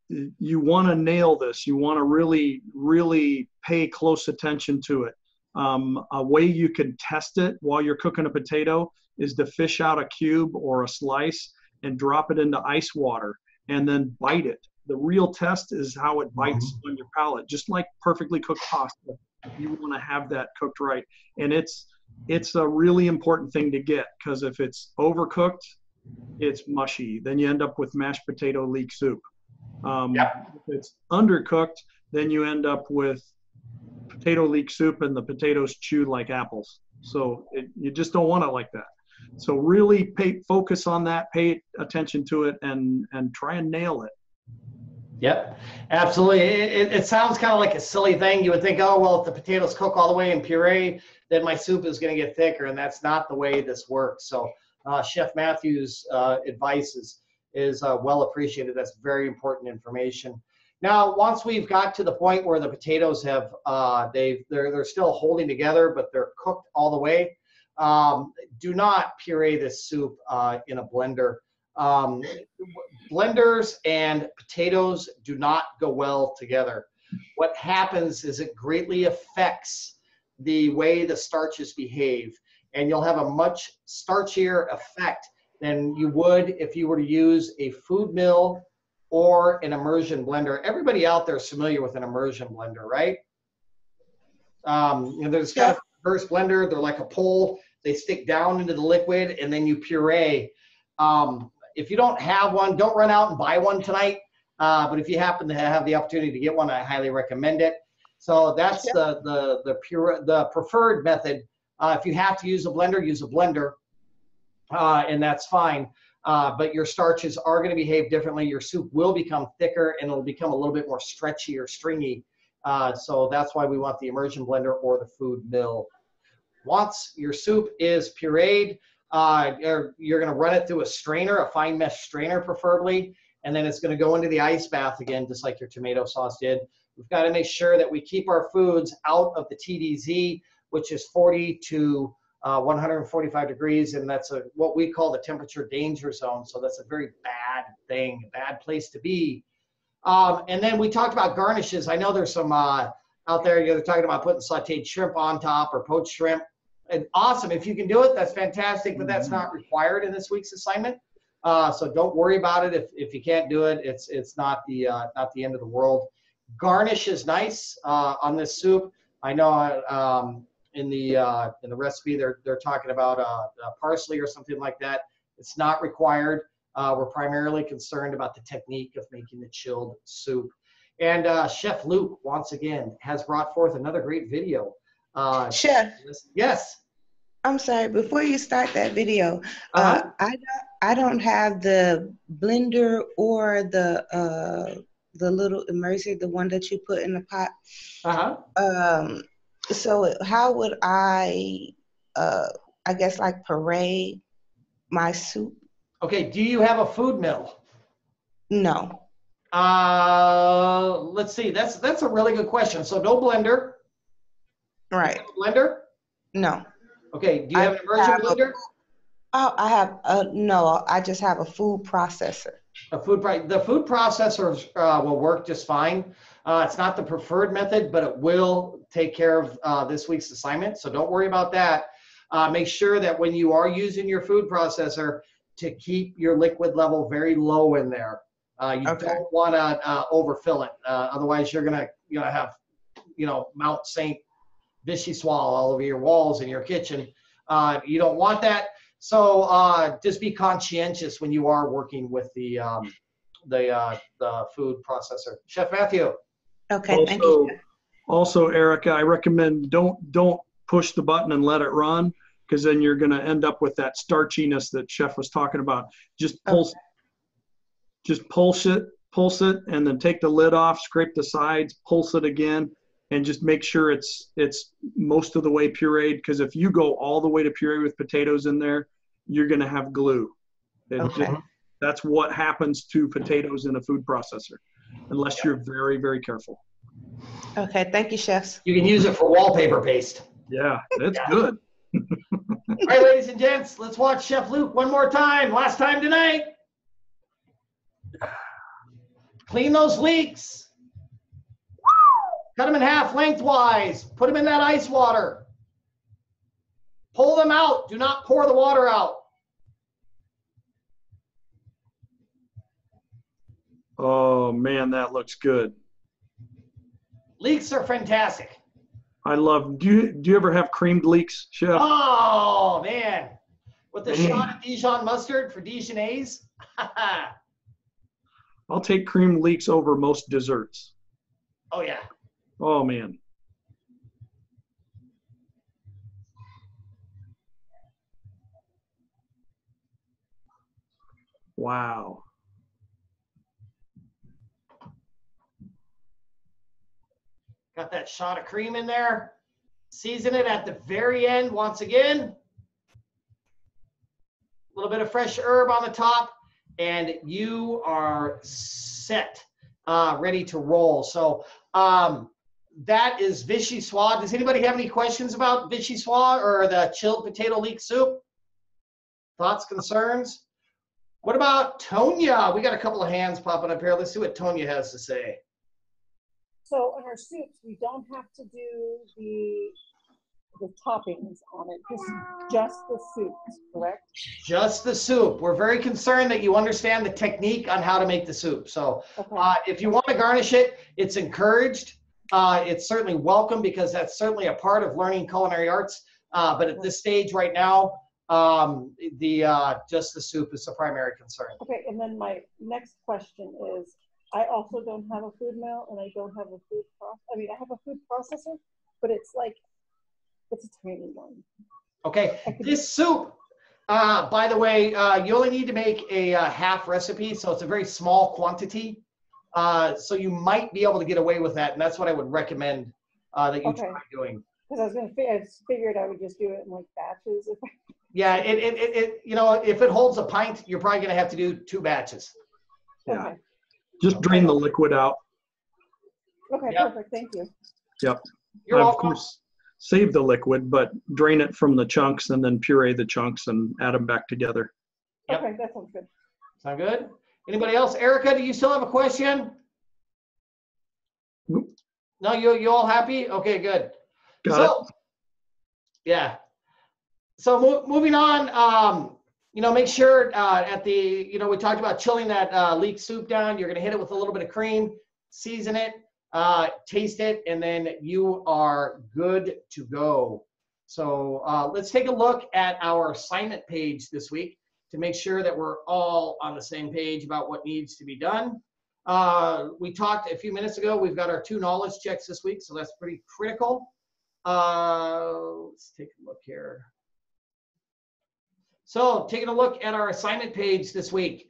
you want to nail this. You want to really, really pay close attention to it. A way you can test it while you're cooking a potato is to fish out a cube or a slice and drop it into ice water and then bite it. The real test is how it bites on your palate, just like perfectly cooked pasta. You want to have that cooked right. And it's a really important thing to get, because if it's overcooked, it's mushy. Then you end up with mashed potato leek soup. If it's undercooked, then you end up with potato leek soup and the potatoes chew like apples. So you just don't want it like that. So really focus on that, pay attention to it, and try and nail it. Yep, absolutely. It sounds kind of like a silly thing. You would think, oh, well, if the potatoes cook all the way in puree, then my soup is going to get thicker, and that's not the way this works. So Chef Matthew's advice is well appreciated. That's very important information. Now, once we've got to the point where the potatoes have they're still holding together, but they're cooked all the way, Do not puree this soup in a blender. Blenders and potatoes do not go well together. What happens is it greatly affects the way the starches behave, and you'll have a much starchier effect than you would if you were to use a food mill or an immersion blender. Everybody out there is familiar with an immersion blender, right? There's kind of reverse blender. They're like a pole. They stick down into the liquid, and then you puree. If you don't have one, don't run out and buy one tonight. But if you happen to have the opportunity to get one, I highly recommend it. So that's the preferred method. If you have to use a blender, use a blender, and that's fine. But your starches are going to behave differently. Your soup will become thicker, and it'll become a little bit more stretchy or stringy. So that's why we want the immersion blender or the food mill. Once your soup is pureed, you're going to run it through a strainer, a fine mesh strainer preferably, and then it's going to go into the ice bath again, just like your tomato sauce did. We've got to make sure that we keep our foods out of the TDZ, which is 40 to 145 degrees, and that's what we call the temperature danger zone. So that's a very bad thing, a bad place to be. And then we talked about garnishes. I know there's some out there, they're talking about putting sauteed shrimp on top or poached shrimp. And awesome, if you can do it, that's fantastic, but that's not required in this week's assignment. So don't worry about it if you can't do it. It's not the end of the world. Garnish is nice on this soup. I know in the recipe they're talking about parsley or something like that. It's not required. We're primarily concerned about the technique of making the chilled soup. And Chef Luke, once again, has brought forth another great video. Chef. Yes. I'm sorry, before you start that video, I don't have the blender or the little immerser, the one that you put in the pot. So how would I guess like puree my soup? Okay, do you have a food mill? No. Let's see, that's a really good question. So no blender. Right. Blender? No. Okay, do you have an immersion blender? I have no, I just have a food processor. The food processor will work just fine. It's not the preferred method, but it will take care of this week's assignment. So don't worry about that. Make sure that when you are using your food processor to keep your liquid level very low in there. You don't want to overfill it. Otherwise, you're gonna have Mount Saint Vichyssoise all over your walls in your kitchen. You don't want that. So just be conscientious when you are working with the food processor. Chef Matthew. Okay, thank you. Also, Erica, I recommend don't push the button and let it run, because then you're going to end up with that starchiness that Chef was talking about. Just pulse it, and then take the lid off, scrape the sides, pulse it again, and just make sure it's most of the way pureed, because if you go all the way to puree with potatoes in there, you're going to have glue. That's what happens to potatoes in a food processor, unless you're very, very careful. Okay, thank you, chefs. You can use it for wallpaper paste. Yeah, that's good. All right, ladies and gents, let's watch Chef Luke one more time. Last time tonight. Clean those leeks. Cut them in half lengthwise. Put them in that ice water. Pull them out. Do not pour the water out. Oh, man, that looks good. Leeks are fantastic. I love. Do you ever have creamed leeks, Chef? Oh, man. With the shot of Dijon mustard for Dijonnaise. I'll take creamed leeks over most desserts. Oh, yeah. Oh, man. Wow. Got that shot of cream in there. Season it at the very end once again. A little bit of fresh herb on the top, and you are set, ready to roll. So that is Vichyssoise. Does anybody have any questions about Vichyssoise or the chilled potato leek soup? Thoughts, concerns? What about Tonya? We got a couple of hands popping up here. Let's see what Tonya has to say. So on our soups, we don't have to do the toppings on it, just the soups, correct? Just the soup. We're very concerned that you understand the technique on how to make the soup. So if you want to garnish it, it's encouraged. It's certainly welcome because that's certainly a part of learning culinary arts. But at this stage right now, just the soup is the primary concern. Okay, and then my next question is, I also don't have a food mill and I don't have a food I have a food processor, but it's a tiny one. Okay, this soup, by the way, you only need to make a half recipe, so it's a very small quantity. So you might be able to get away with that, and that's what I would recommend that you try doing. Because I figured I would just do it in like batches. Yeah, if it holds a pint, you're probably going to have to do 2 batches. Yeah. Okay. Just drain the liquid out. Okay, perfect. Thank you. Yep. You're welcome. Of course, save the liquid, but drain it from the chunks and then puree the chunks and add them back together. Yep. Okay, that sounds good. Sound good? Anybody else? Erica, do you still have a question? Nope. No, you all happy? Okay, good. Got it. Yeah. So moving on, make sure we talked about chilling that leek soup down. You're going to hit it with a little bit of cream, season it, taste it, and then you are good to go. So let's take a look at our assignment page this week to make sure that we're all on the same page about what needs to be done. We talked a few minutes ago. We've got our 2 knowledge checks this week, so that's pretty critical. Let's take a look here. So taking a look at our assignment page this week,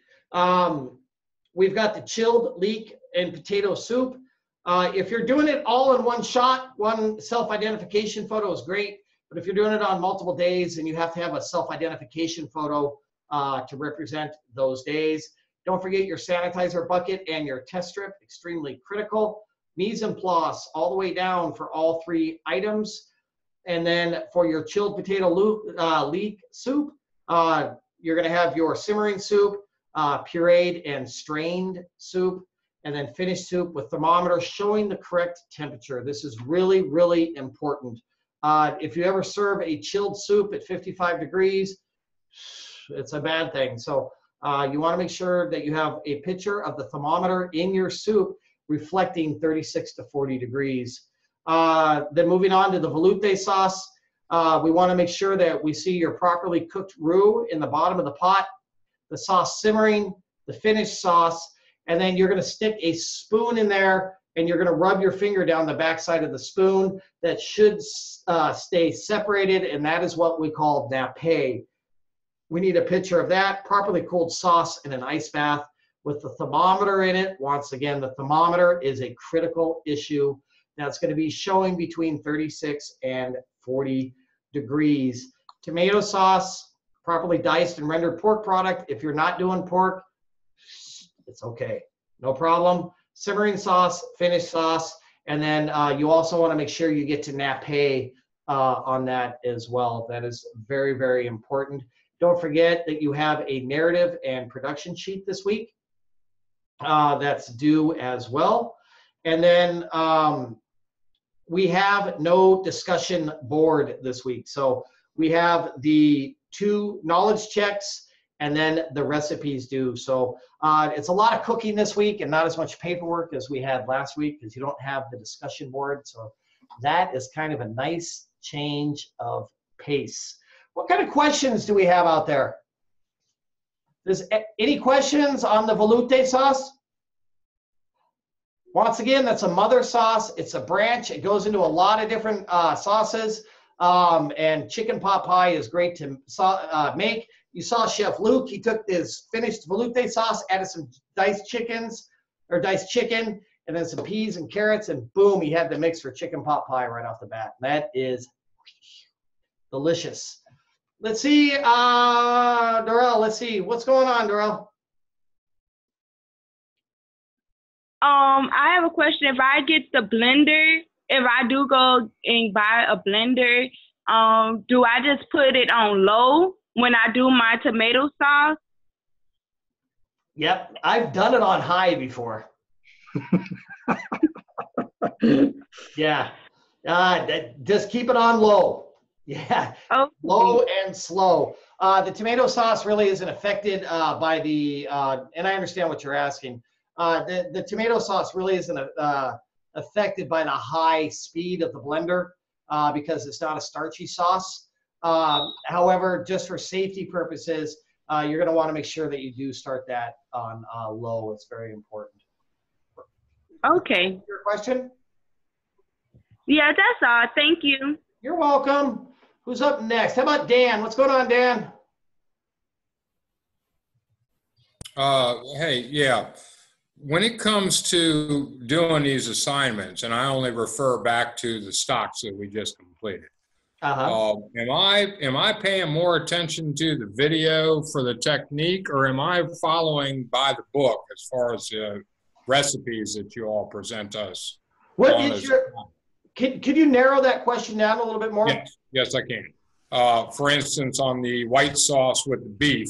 we've got the chilled leek and potato soup. If you're doing it all in one shot, one self-identification photo is great. But if you're doing it on multiple days, then you have to have a self-identification photo to represent those days. Don't forget your sanitizer bucket and your test strip, extremely critical. Mise en place all the way down for all 3 items. And then for your chilled potato leek soup, you're going to have your simmering soup, pureed and strained soup, and then finished soup with thermometer showing the correct temperature. This is really, really important. If you ever serve a chilled soup at 55 degrees, it's a bad thing. So you want to make sure that you have a picture of the thermometer in your soup reflecting 36 to 40 degrees. Then moving on to the veloute sauce, we want to make sure that we see your properly cooked roux in the bottom of the pot, the sauce simmering, the finished sauce, and then you're going to stick a spoon in there and you're going to rub your finger down the backside of the spoon. That should stay separated, and that is what we call nappe. We need a picture of that, properly cooled sauce in an ice bath with the thermometer in it. Once again, the thermometer is a critical issue. That's going to be showing between 36 and 40 degrees. Tomato sauce, properly diced and rendered pork product. If you're not doing pork, it's okay, no problem. Simmering sauce, finished sauce, and then you also want to make sure you get to nappe on that as well. That is very, very important. Don't forget that you have a narrative and production sheet this week that's due as well. And then we have no discussion board this week. So we have the 2 knowledge checks and then the recipes due. So it's a lot of cooking this week and not as much paperwork as we had last week because you don't have the discussion board. So that is kind of a nice change of pace. What kind of questions do we have out there? Any questions on the veloute sauce? Once again, that's a mother sauce. It's a branch. It goes into a lot of different sauces. And chicken pot pie is great to make. You saw Chef Luke. He took this finished veloute sauce, added some diced chicken, and then some peas and carrots, and boom, he had the mix for chicken pot pie right off the bat. That is delicious. Let's see, Dorel, let's see. What's going on, Dorel? I have a question. If I get the blender if I do go and buy a blender, do I just put it on low when I do my tomato sauce? Yep, I've done it on high before. Yeah, just keep it on low. Yeah, okay. Low and slow. The tomato sauce really isn't affected by the, and I understand what you're asking. The tomato sauce really isn't affected by the high speed of the blender because it's not a starchy sauce. However, just for safety purposes, you're going to want to make sure that you do start that on low. It's very important. Okay. Your question? Yeah, that's all. Thank you. You're welcome. Who's up next? How about Dan? What's going on, Dan? Hey, yeah. When it comes to doing these assignments, and I only refer back to the stocks that we just completed, am I paying more attention to the video for the technique, or am I following by the book as far as the recipes that you all present us? What is your? Could you narrow that question down a little bit more? Yes, I can. For instance, on the white sauce with the beef,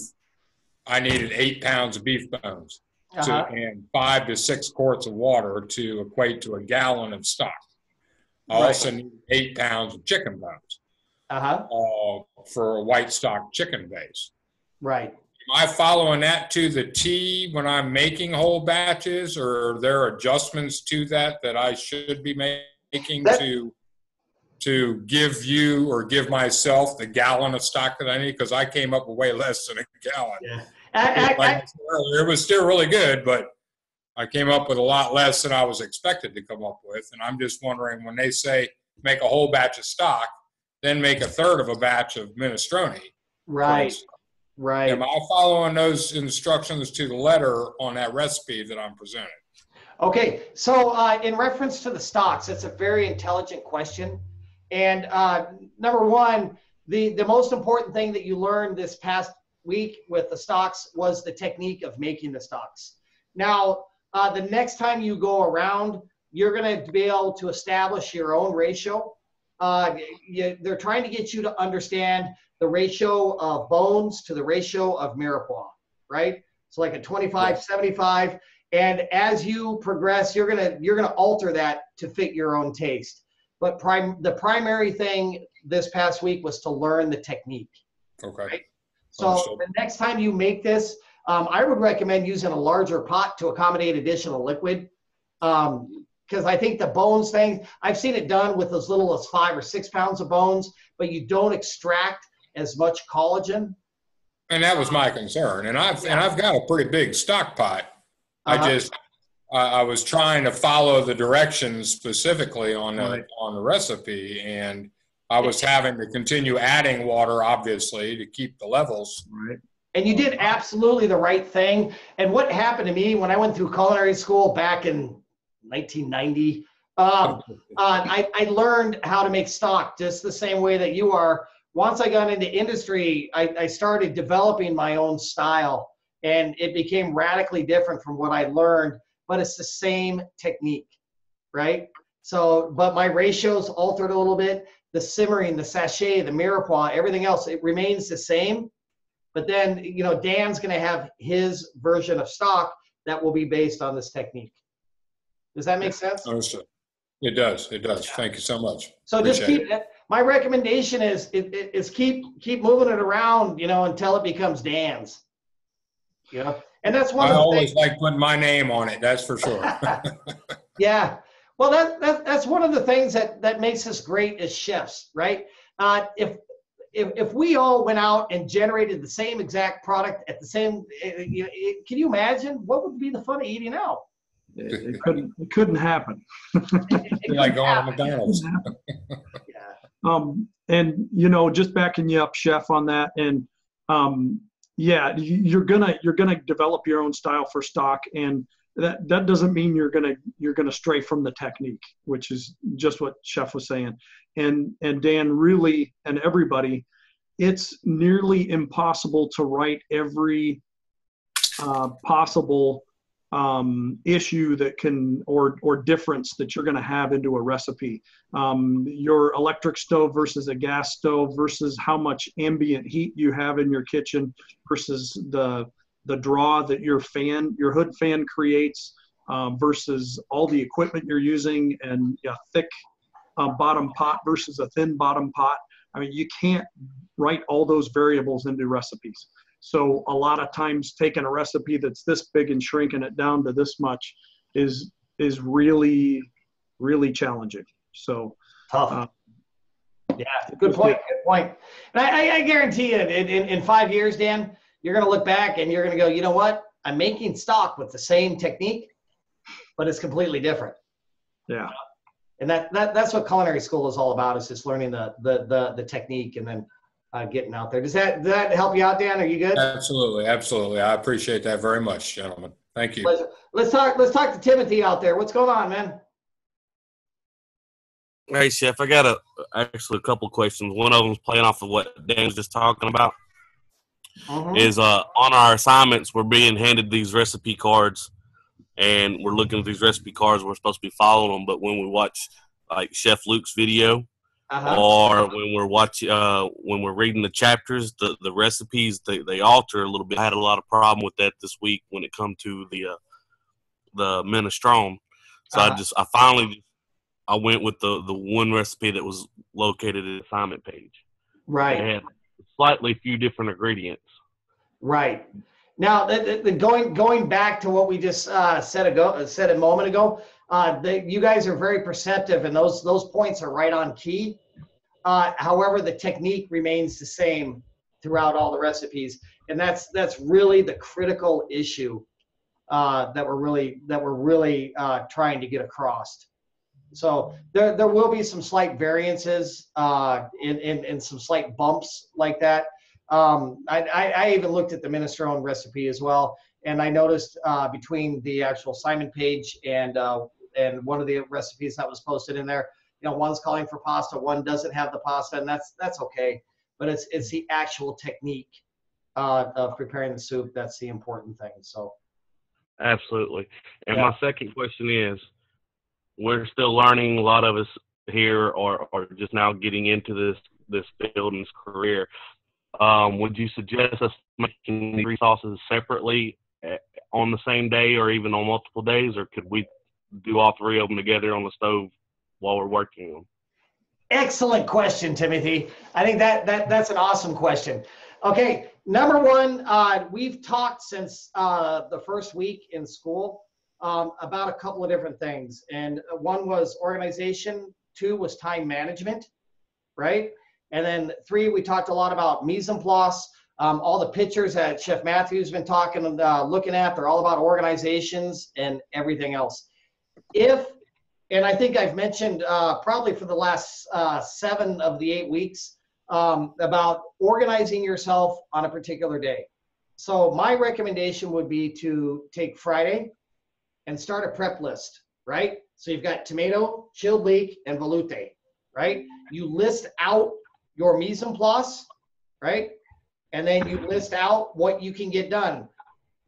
I needed 8 pounds of beef bones and 5 to 6 quarts of water to equate to a gallon of stock. I also need 8 pounds of chicken bones for a white stock chicken base. Right. Am I following that to the T when I'm making whole batches, or are there adjustments to that I should be making to give you or give myself the gallon of stock that I need? Because I came up with way less than a gallon. Yeah. Like I said earlier, it was still really good, but I came up with a lot less than I was expected to come up with. And I'm just wondering, when they say make a whole batch of stock, then make a third of a batch of minestrone. Right. Right. Am I following those instructions to the letter on that recipe that I'm presenting? Okay, so in reference to the stocks, it's a very intelligent question. And number one, the most important thing that you learned this past week with the stocks was the technique of making the stocks. Now, the next time you go around, you're going to be able to establish your own ratio. They're trying to get you to understand the ratio of bones to the ratio of mirepoix, right? So like a 25-75. And as you progress, you're gonna alter that to fit your own taste. But the primary thing this past week was to learn the technique. Okay. Right? So the next time you make this, I would recommend using a larger pot to accommodate additional liquid. Because I think the bones thing, I've seen it done with as little as 5 or 6 pounds of bones, but you don't extract as much collagen. And that was my concern. And I've got a pretty big stock pot. I was trying to follow the directions specifically on the recipe, and I was having to continue adding water, obviously, to keep the levels. Right. And you did absolutely the right thing. And what happened to me when I went through culinary school back in 1990, I learned how to make stock just the same way that you are. Once I got into industry, I started developing my own style, and it became radically different from what I learned, but it's the same technique, right? So, but my ratios altered a little bit. The simmering, the sachet, the mirepoix, everything else, it remains the same. But then, you know, Dan's going to have his version of stock that will be based on this technique. Does that make sense? Understood. It does. It does. Thank you so much. So just keep it. My recommendation is keep moving it around, you know, until it becomes Dan's. You know, and that's one. I always like putting my name on it. That's for sure. Yeah. Well, that's one of the things that makes us great as chefs, right? If we all went out and generated the same exact product at the same, can you imagine what would be the fun of eating out? It couldn't happen. It like going to McDonald's. And you know, just backing you up, Chef, on that, and yeah, you're gonna develop your own style for stock, and that doesn't mean you're gonna stray from the technique, which is just what Chef was saying. And Dan, really, and everybody, it's nearly impossible to write every possible issue that can, or difference that you're going to have into a recipe. Your electric stove versus a gas stove versus how much ambient heat you have in your kitchen versus the draw that your hood fan creates versus all the equipment you're using, and a thick bottom pot versus a thin bottom pot. I mean, you can't write all those variables into recipes. So a lot of times taking a recipe that's this big and shrinking it down to this much is really, really challenging. So tough. Yeah, good point. Good point. And I guarantee you, in 5 years, Dan, you're going to look back and you're going to go, you know what? I'm making stock with the same technique, but it's completely different. Yeah. And that's what culinary school is all about, is just learning the technique and then getting out there. Does that help you out, Dan? Are you good? Absolutely. Absolutely. I appreciate that very much, gentlemen. Thank you. Pleasure. Let's talk to Timothy out there. What's going on, man? Hey, Chef, I got actually a couple questions. One of them's playing off of what Dan was just talking about. Is on our assignments, we're being handed these recipe cards, and we're looking at these recipe cards. We're supposed to be following them, but when we watch like Chef Luke's video, or when we're reading the chapters, the recipes they alter a little bit. I had a lot of problem with that this week when it come to the minestrone. So I went with the one recipe that was located in the assignment page. Right. It had slightly few different ingredients. Right. Now, going back to what we just said a moment ago, you guys are very perceptive, and those points are right on key. However, the technique remains the same throughout all the recipes, and that's really the critical issue that we're really trying to get across. So there will be some slight variances in some slight bumps like that. I even looked at the minestrone recipe as well, and I noticed between the actual assignment page and one of the recipes that was posted in there, one's calling for pasta, one doesn't have the pasta, and that's okay. But it's the actual technique of preparing the soup that's the important thing. So absolutely. And my second question is, we're still learning, a lot of us here or just now getting into this field and this career. Would you suggest us making the 3 sauces separately on the same day or even on multiple days, or could we do all 3 of them together on the stove while we're working on them? Excellent question, Timothy. I think that's an awesome question. Okay, number one, we've talked since the first week in school about a couple of different things. And one was organization, 2 was time management, right? And then 3, we talked a lot about mise en place. All the pictures that Chef Matthew's been looking at, they're all about organizations and everything else. And I think I've mentioned probably for the last 7 of the 8 weeks about organizing yourself on a particular day. So my recommendation would be to take Friday and start a prep list, right? So you've got tomato, chilled leek, and veloute, right? You list out your mise en place, right? And then you list out what you can get done.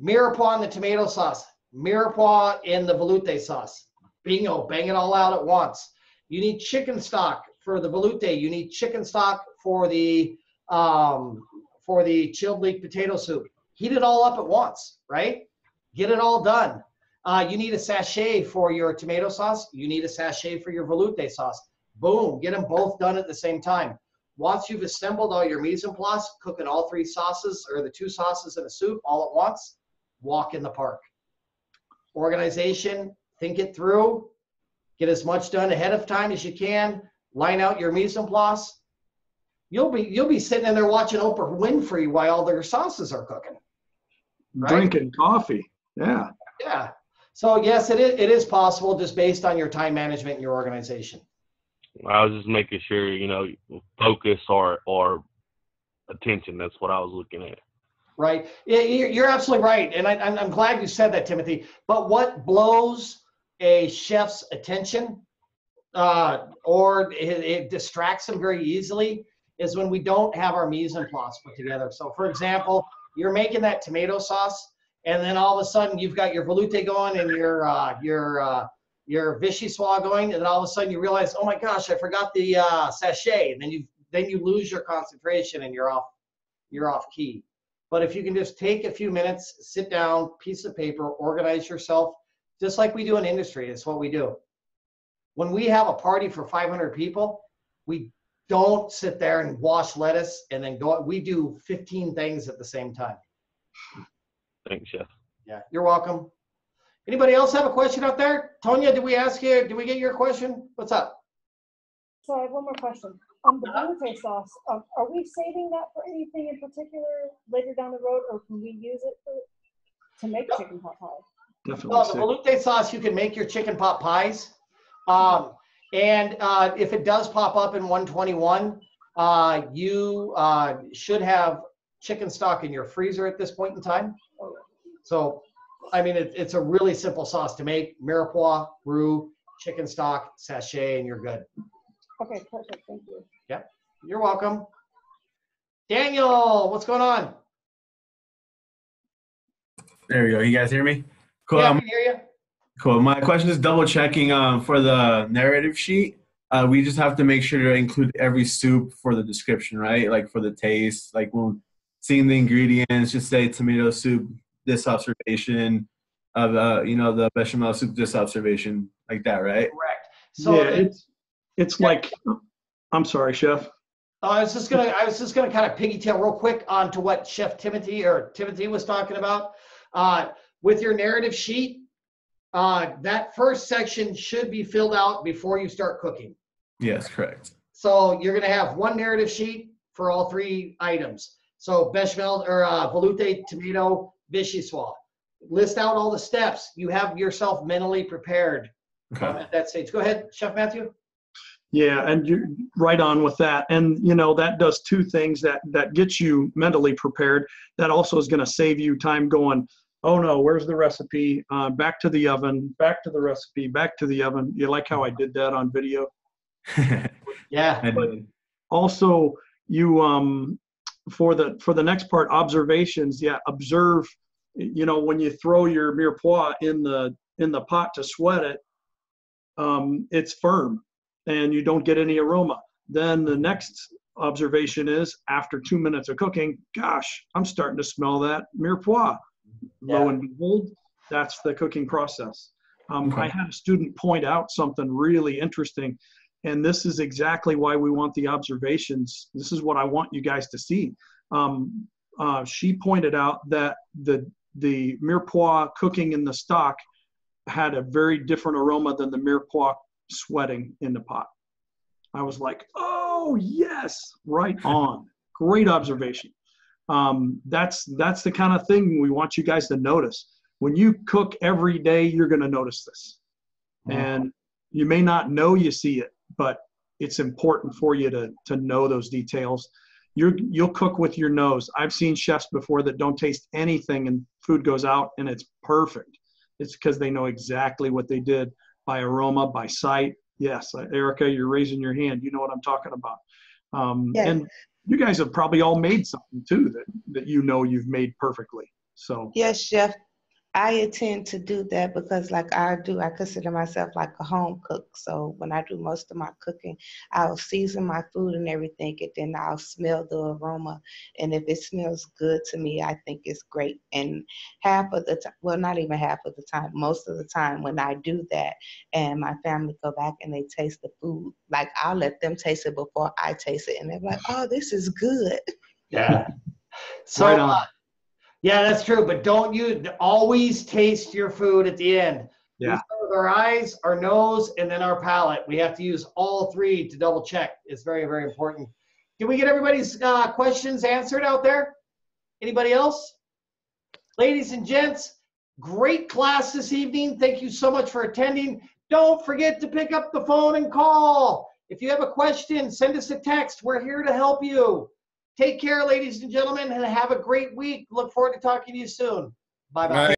Mirepoix in the tomato sauce, mirepoix in the veloute sauce. Bingo, bang it all out at once. You need chicken stock for the veloute. You need chicken stock for the chilled leek potato soup. Heat it all up at once, right? Get it all done. You need a sachet for your tomato sauce. You need a sachet for your veloute sauce. Boom, get them both done at the same time. Once you've assembled all your mise en place, cooking all 3 sauces or the 2 sauces in a soup all at once, walk in the park. Organization, think it through, get as much done ahead of time as you can, line out your mise en place. You'll be sitting in there watching Oprah Winfrey while all their sauces are cooking. Right? Drinking coffee. Yeah. Yeah. So yes, it is possible, just based on your time management and your organization. I was just making sure, focus or attention. That's what I was looking at. Right. You're absolutely right. And I'm glad you said that, Timothy. But what blows a chef's attention or it distracts them very easily is when we don't have our mise en place put together. So, for example, you're making that tomato sauce and then all of a sudden you've got your velouté going and your vichyssoise going, and then all of a sudden you realize, oh my gosh, I forgot the sachet, and then you lose your concentration and you're off key. But if you can just take a few minutes, sit down, piece of paper, organize yourself, just like we do in industry. It's what we do. When we have a party for 500 people, we don't sit there and wash lettuce and then go. We do 15 things at the same time. Thanks, Chef. Yeah, you're welcome. Anybody else have a question out there? Tonya, did we get your question? What's up? So I have one more question. The velouté sauce, are we saving that for anything in particular later down the road, or can we use it to make chicken pot pie? Definitely. Well, the velouté sauce, you can make your chicken pot pies. And if it does pop up in 121, you should have chicken stock in your freezer at this point in time. So, I mean, it's a really simple sauce to make. Mirepoix, roux, chicken stock, sachet, and you're good. Okay, perfect. Thank you. Yeah, you're welcome. Daniel, what's going on? There we go. You guys hear me? Cool. Yeah, I can hear you. Cool. My question is double checking for the narrative sheet. We just have to make sure to include every soup for the description, right? Like for the taste, like when seeing the ingredients, just say tomato soup, this observation of the bechamel soup, this observation, like that, right? Correct. So yeah, it's like, I'm sorry, Chef. I was just gonna kind of piggytail real quick onto what Chef Timothy was talking about. With your narrative sheet, that first section should be filled out before you start cooking. Yes, correct. So you're gonna have one narrative sheet for all three items. So bechamel or velouté, tomato, vichyssoise. List out all the steps. You have yourself mentally prepared at that stage. Go ahead, Chef Matthew. Yeah, and you're right on with that. And, that does two things that gets you mentally prepared. That also is going to save you time going, oh, no, where's the recipe? Back to the oven, back to the recipe, back to the oven. You like how I did that on video? Yeah. But also, you for the next part, observations. Yeah, observe. When you throw your mirepoix in the pot to sweat it, it's firm and you don't get any aroma. Then the next observation is after 2 minutes of cooking, gosh, I'm starting to smell that mirepoix. Yeah. Lo and behold, that's the cooking process. I had a student point out something really interesting, and this is exactly why we want the observations. This is what I want you guys to see. She pointed out that the mirepoix cooking in the stock had a very different aroma than the mirepoix sweating in the pot. I was like, oh yes, right on. Great observation. That's the kind of thing we want you guys to notice. When you cook every day, you're going to notice this. And you may not know you see it, but it's important for you to know those details. You'll cook with your nose. I've seen chefs before that don't taste anything and food goes out and it's perfect. It's because they know exactly what they did by aroma, by sight. Yes, Erica, you're raising your hand. You know what I'm talking about. Yes. And you guys have probably all made something too that you've made perfectly. So yes, Chef. I tend to do that because I consider myself like a home cook. So when I do most of my cooking, I'll season my food and everything, and then I'll smell the aroma. And if it smells good to me, I think it's great. And half of the time, well, not even half of the time, most of the time when I do that and my family go back and they taste the food, like I'll let them taste it before I taste it. And they're like, oh, this is good. Yeah. So, yeah, that's true. But don't you always taste your food at the end? Yeah. We start with our eyes, our nose, and then our palate. We have to use all three to double check. It's very, very important. Can we get everybody's questions answered out there? Anybody else? Ladies and gents, great class this evening. Thank you so much for attending. Don't forget to pick up the phone and call. If you have a question, send us a text. We're here to help you. Take care, ladies and gentlemen, and have a great week. Look forward to talking to you soon. Bye-bye.